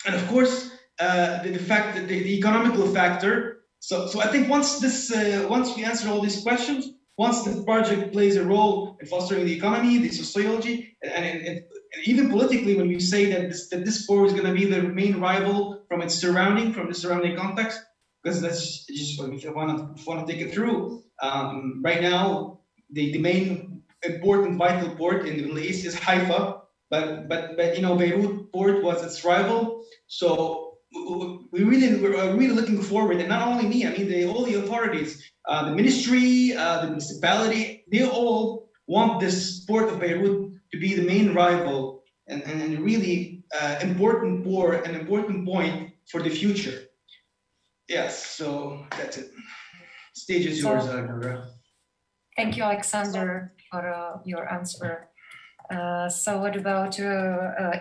And of course, the fact that the economical factor. So I think once we answer all these questions, once the project plays a role in fostering the economy, the sociology, and even politically, when we say that this sport is going to be the main rival from its surrounding, from the surrounding context, because that's just if you want to take it through. Right now, the main important vital port in the Middle East is Haifa, but Beirut port was its rival. So we're really looking forward, and not only me, I mean all the authorities, the ministry, the municipality, they all want this port of Beirut to be the main rival and really important port, an important point for the future. Yes, so that's it. Stage is yours, Alexandra. Thank you, Alexander, for your answer. So what about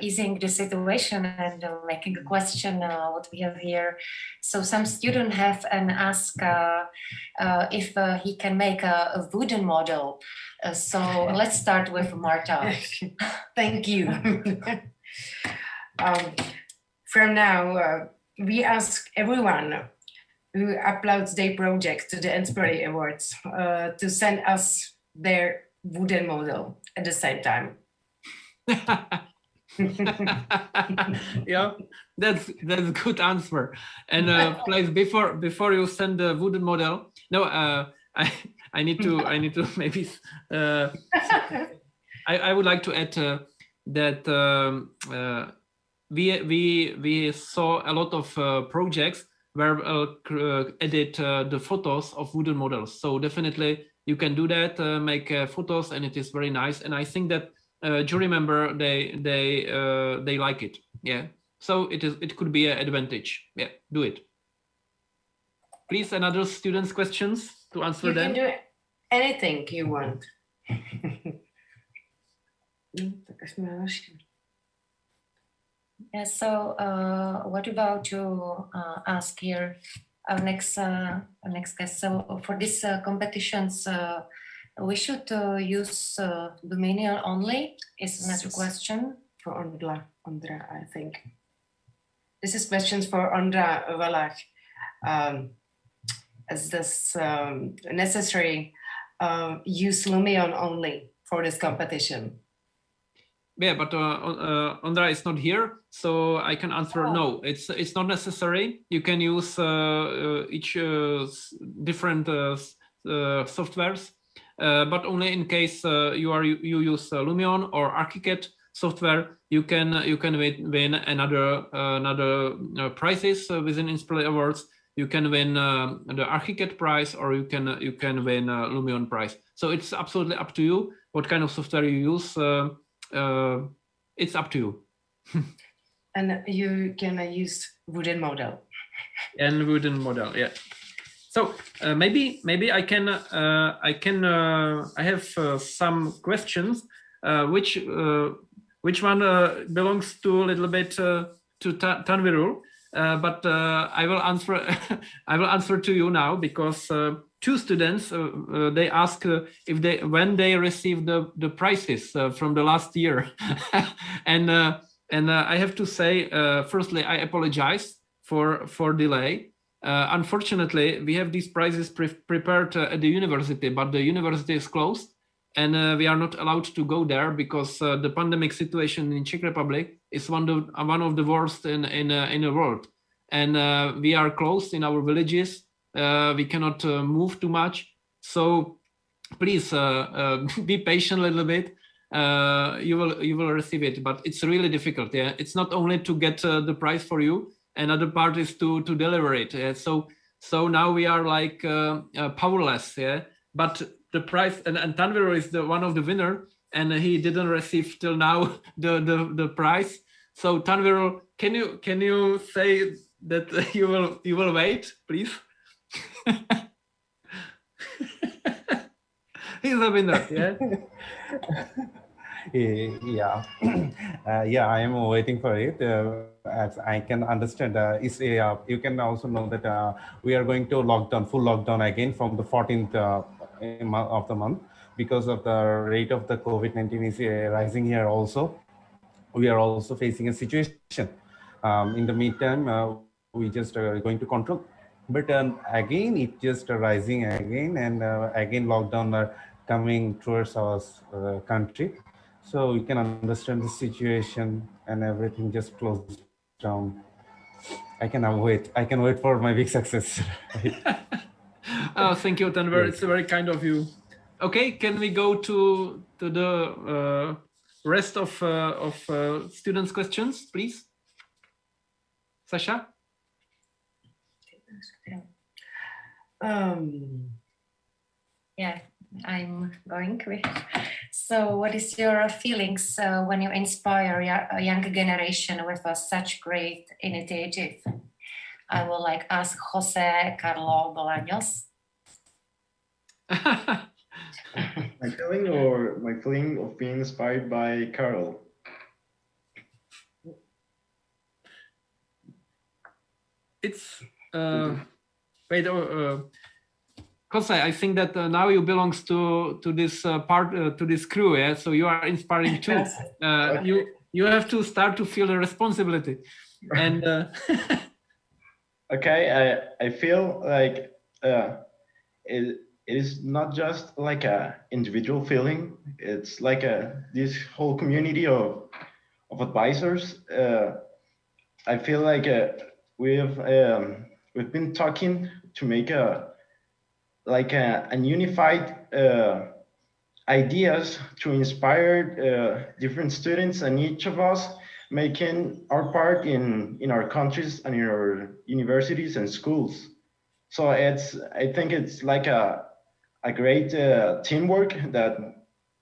easing the situation and making a question what we have here? So some students have asked if he can make a wooden model. So let's start with Marta. Thank you. From now, we ask everyone who uploads their project to the Inspireli Awards to send us their wooden model at the same time. Yeah, that's a good answer. And please, before you send the wooden model, no, I need to maybe I would like to add that we saw a lot of projects where edit the photos of wooden models. So definitely you can do that, make photos, and it is very nice. And I think that jury member they like it. Yeah. So it could be an advantage. Yeah, do it. Please, another students' questions to answer You them. can do anything you want. Yeah, so what about to ask here our next guest? So for these competitions, we should use Dominion only? Is another question for Ondra, I think. This is questions for Ondra Valach. Is this necessary use Lumion only for this competition? Yeah, but Ondra is not here, so I can answer no. It's not necessary. You can use each different softwares, but only in case you use Lumion or Archicad software. You can win another prizes within Inspireli Awards. You can win the Archicad prize, or you can win Lumion prize. So it's absolutely up to you what kind of software you use. It's up to you. And you can use wooden model. And wooden model, yeah. So maybe I can I have some questions. Which one belongs to a little bit to Tanvirul, but I will answer. I will answer to you now, because two students they ask if when they received the prizes from the last year, and I have to say, firstly, I apologize for delay. Unfortunately, we have these prizes prepared at the university, but the university is closed, and we are not allowed to go there because the pandemic situation in Czech Republic is one of the worst in the world, and we are closed in our villages. We cannot move too much, so please be patient a little bit. You will receive it, but it's really difficult. Yeah, it's not only to get the prize for you. Another part is to deliver it. Yeah? So now we are like powerless. Yeah, but the prize, and Tanvir is one of the winner, and he didn't receive till now the prize. So Tanvir, can you say that you will wait, please? He's a winner. Yeah. Yeah, yeah, I am waiting for it. As I can understand, you can also know that we are going to lockdown, full lockdown again from the 14th of the month because of the rate of the COVID-19 is rising here also. We are also facing a situation. In the meantime, we just going to control. But again, it just rising again, and again lockdown are coming towards our country. So we can understand the situation, and everything just closed down. I can wait for my big success. Right? Oh, thank you, Tanver. Yes. It's very kind of you. Okay, can we go to the rest of students' questions, please? Sasha? Yeah, I'm going with. So, what is your feelings when you inspire a younger generation with such great initiative? I will like ask Jose Carlo Bolaños. My feeling of being inspired by Carol. It's wait. Jose, I think that now you belongs to this part to this crew, yeah. So you are inspiring too. Okay. You have to start to feel the responsibility, and Okay, I feel like it is not just like a individual feeling. It's like this whole community of advisors. I feel like we've been talking to make a unified ideas to inspire different students, and each of us making our part in our countries and in our universities and schools. So I think it's like a great teamwork that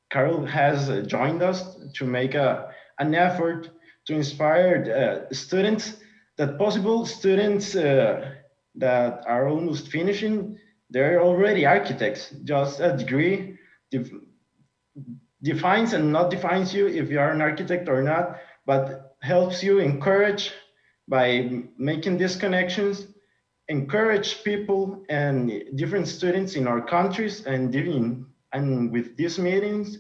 Carol has joined us to make an effort to inspire students, that possible students that are almost finishing, they're already architects. Just a degree defines and not defines you if you are an architect or not, but helps you encourage by making these connections, encourage people and different students in our countries, and with these meetings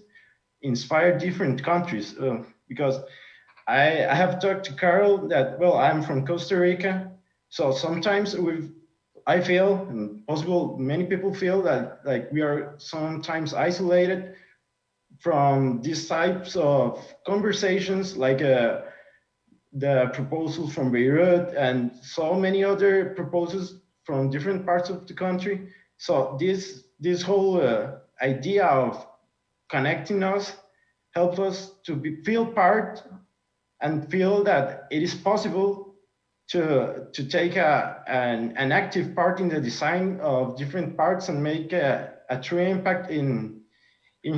inspire different countries, because I have talked to Carol that, well, I'm from Costa Rica, so sometimes I feel, and possible many people feel, that like we are sometimes isolated from these types of conversations, like the proposals from Beirut and so many other proposals from different parts of the country. So this whole idea of connecting us helps us to feel part and feel that it is possible to take an active part in the design of different parts and make a true impact in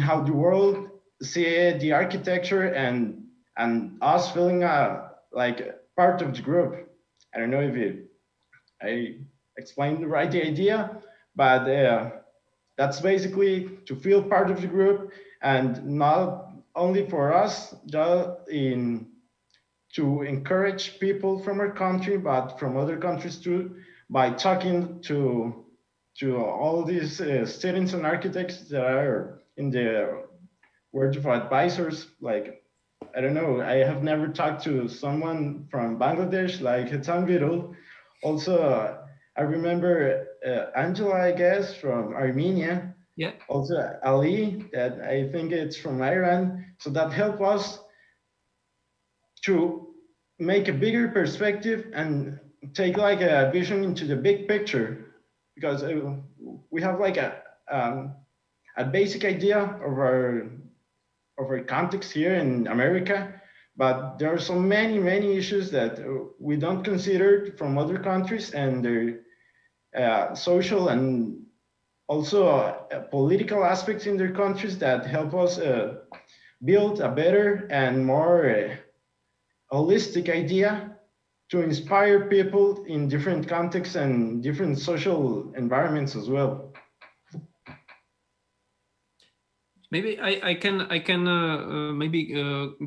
how the world see the architecture, and us feeling like part of the group. I don't know if I explained the right idea, but that's basically to feel part of the group, and not only for us, to encourage people from our country, but from other countries too, by talking to all these students and architects that are in the word of advisors. Like, I don't know, I have never talked to someone from Bangladesh like Hitan Virul. Also, I remember Angela, I guess, from Armenia. yeah. Also Ali, that I think it's from Iran. So that helped us to make a bigger perspective and take like a vision into the big picture, because we have like a basic idea of our context here in America, but there are so many issues that we don't consider from other countries, and their social and also political aspects in their countries that help us build a better and more holistic idea to inspire people in different contexts and different social environments as well. Maybe I can maybe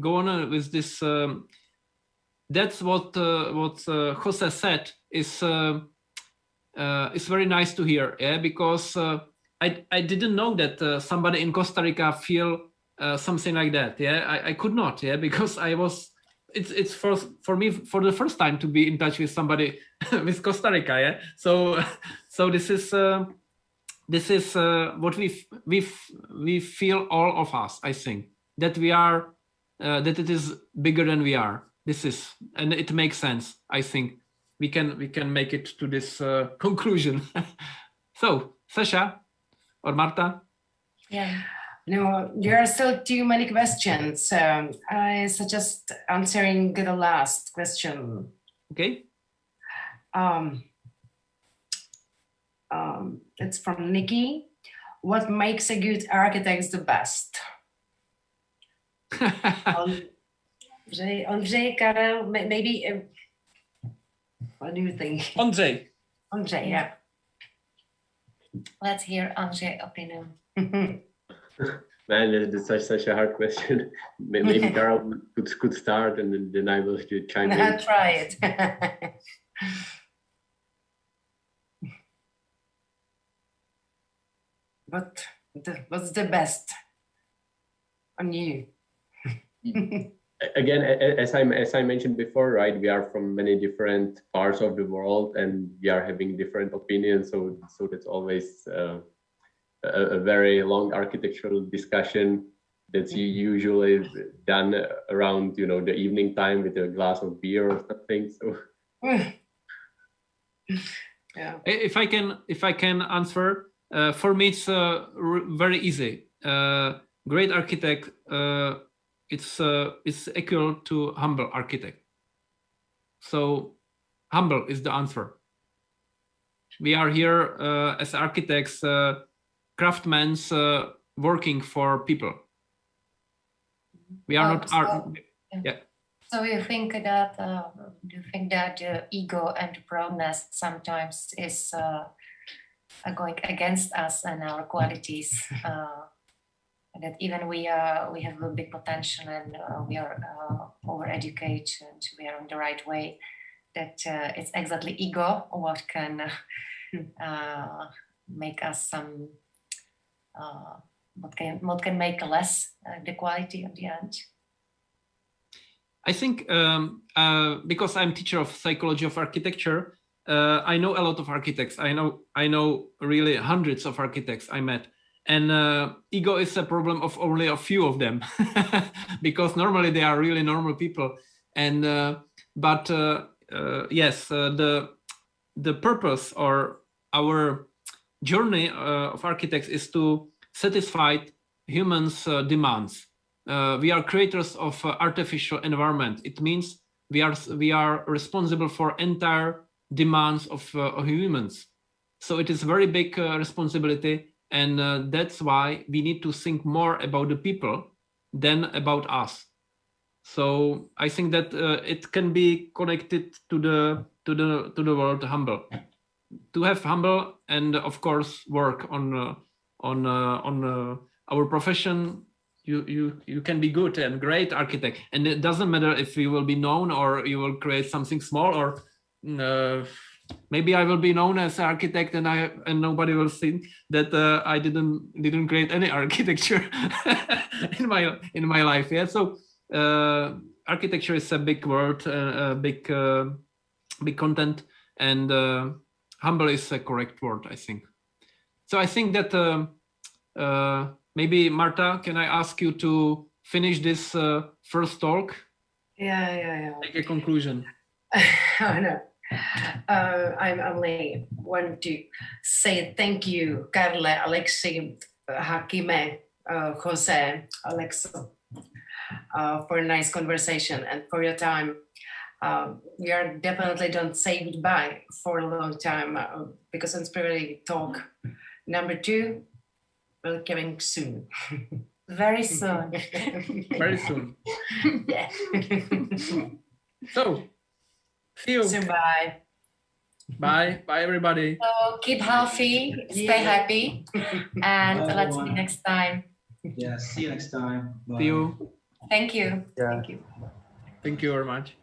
go on with this. That's what Jose said is very nice to hear. Yeah, because I didn't know that somebody in Costa Rica feel something like that. Yeah, I could not. Yeah, because I was. It's for me for the first time to be in touch with somebody with Costa Rica. Yeah, so this is. This is what we feel, all of us. I think that we are that it is bigger than we are. This is, and it makes sense. I think we can make it to this conclusion. So, Sasha or Marta? Yeah. No, there are still too many questions. I suggest answering the last question. Okay. It's from Nikki. What makes a good architect the best? Ondřej, Karel, maybe. What do you think? Ondřej. Ondřej, yeah. Let's hear Ondřej's opinion. Man, it's such a hard question. Maybe Carol could start, and then I will chime in. Try it. What's the best on you? Again, as I mentioned before, right? We are from many different parts of the world, and we are having different opinions. So that's always a very long architectural discussion that's usually done around the evening time with a glass of beer or something. So yeah. If I can answer, for me it's very easy. Great architect, it's equal to humble architect. So humble is the answer. We are here as architects, craftsmen working for people. We are not art. Yeah. So you think that ego and proudness sometimes is going against us and our qualities? That even we have a big potential and we are over-educated and we are on the right way. That it's exactly ego what can make us some. What can make less the quality of the end? I think because I'm teacher of psychology of architecture, I know a lot of architects. I know really hundreds of architects I met, and ego is a problem of only a few of them, because normally they are really normal people. And but yes, the purpose or our journey of architects is to satisfy humans' demands. We are creators of artificial environment. It means we are responsible for entire demands of humans. So it is a very big responsibility, and that's why we need to think more about the people than about us. So I think that it can be connected to the word humble. To have humble and of course work on our profession. You can be good and great architect, and it doesn't matter if you will be known or you will create something small, or maybe I will be known as an architect and nobody will think that I didn't create any architecture in my life. Yeah, so architecture is a big word, big content, and humble is a correct word, I think. So I think that maybe Marta, can I ask you to finish this first talk? Yeah. Make a conclusion. Oh, no. I only want to say thank you, Karle, Alexi, Hakime, Jose, Alexa, for a nice conversation and for your time. We are definitely don't say goodbye for a long time because Inspireli talk number 2 will coming soon. Very soon. Very soon. Yeah. So, see you. So bye. Bye everybody. So keep healthy, stay happy, and let's see next time. Yeah, see you next time. Bye. See you. Thank you. Yeah. Thank you. Thank you very much.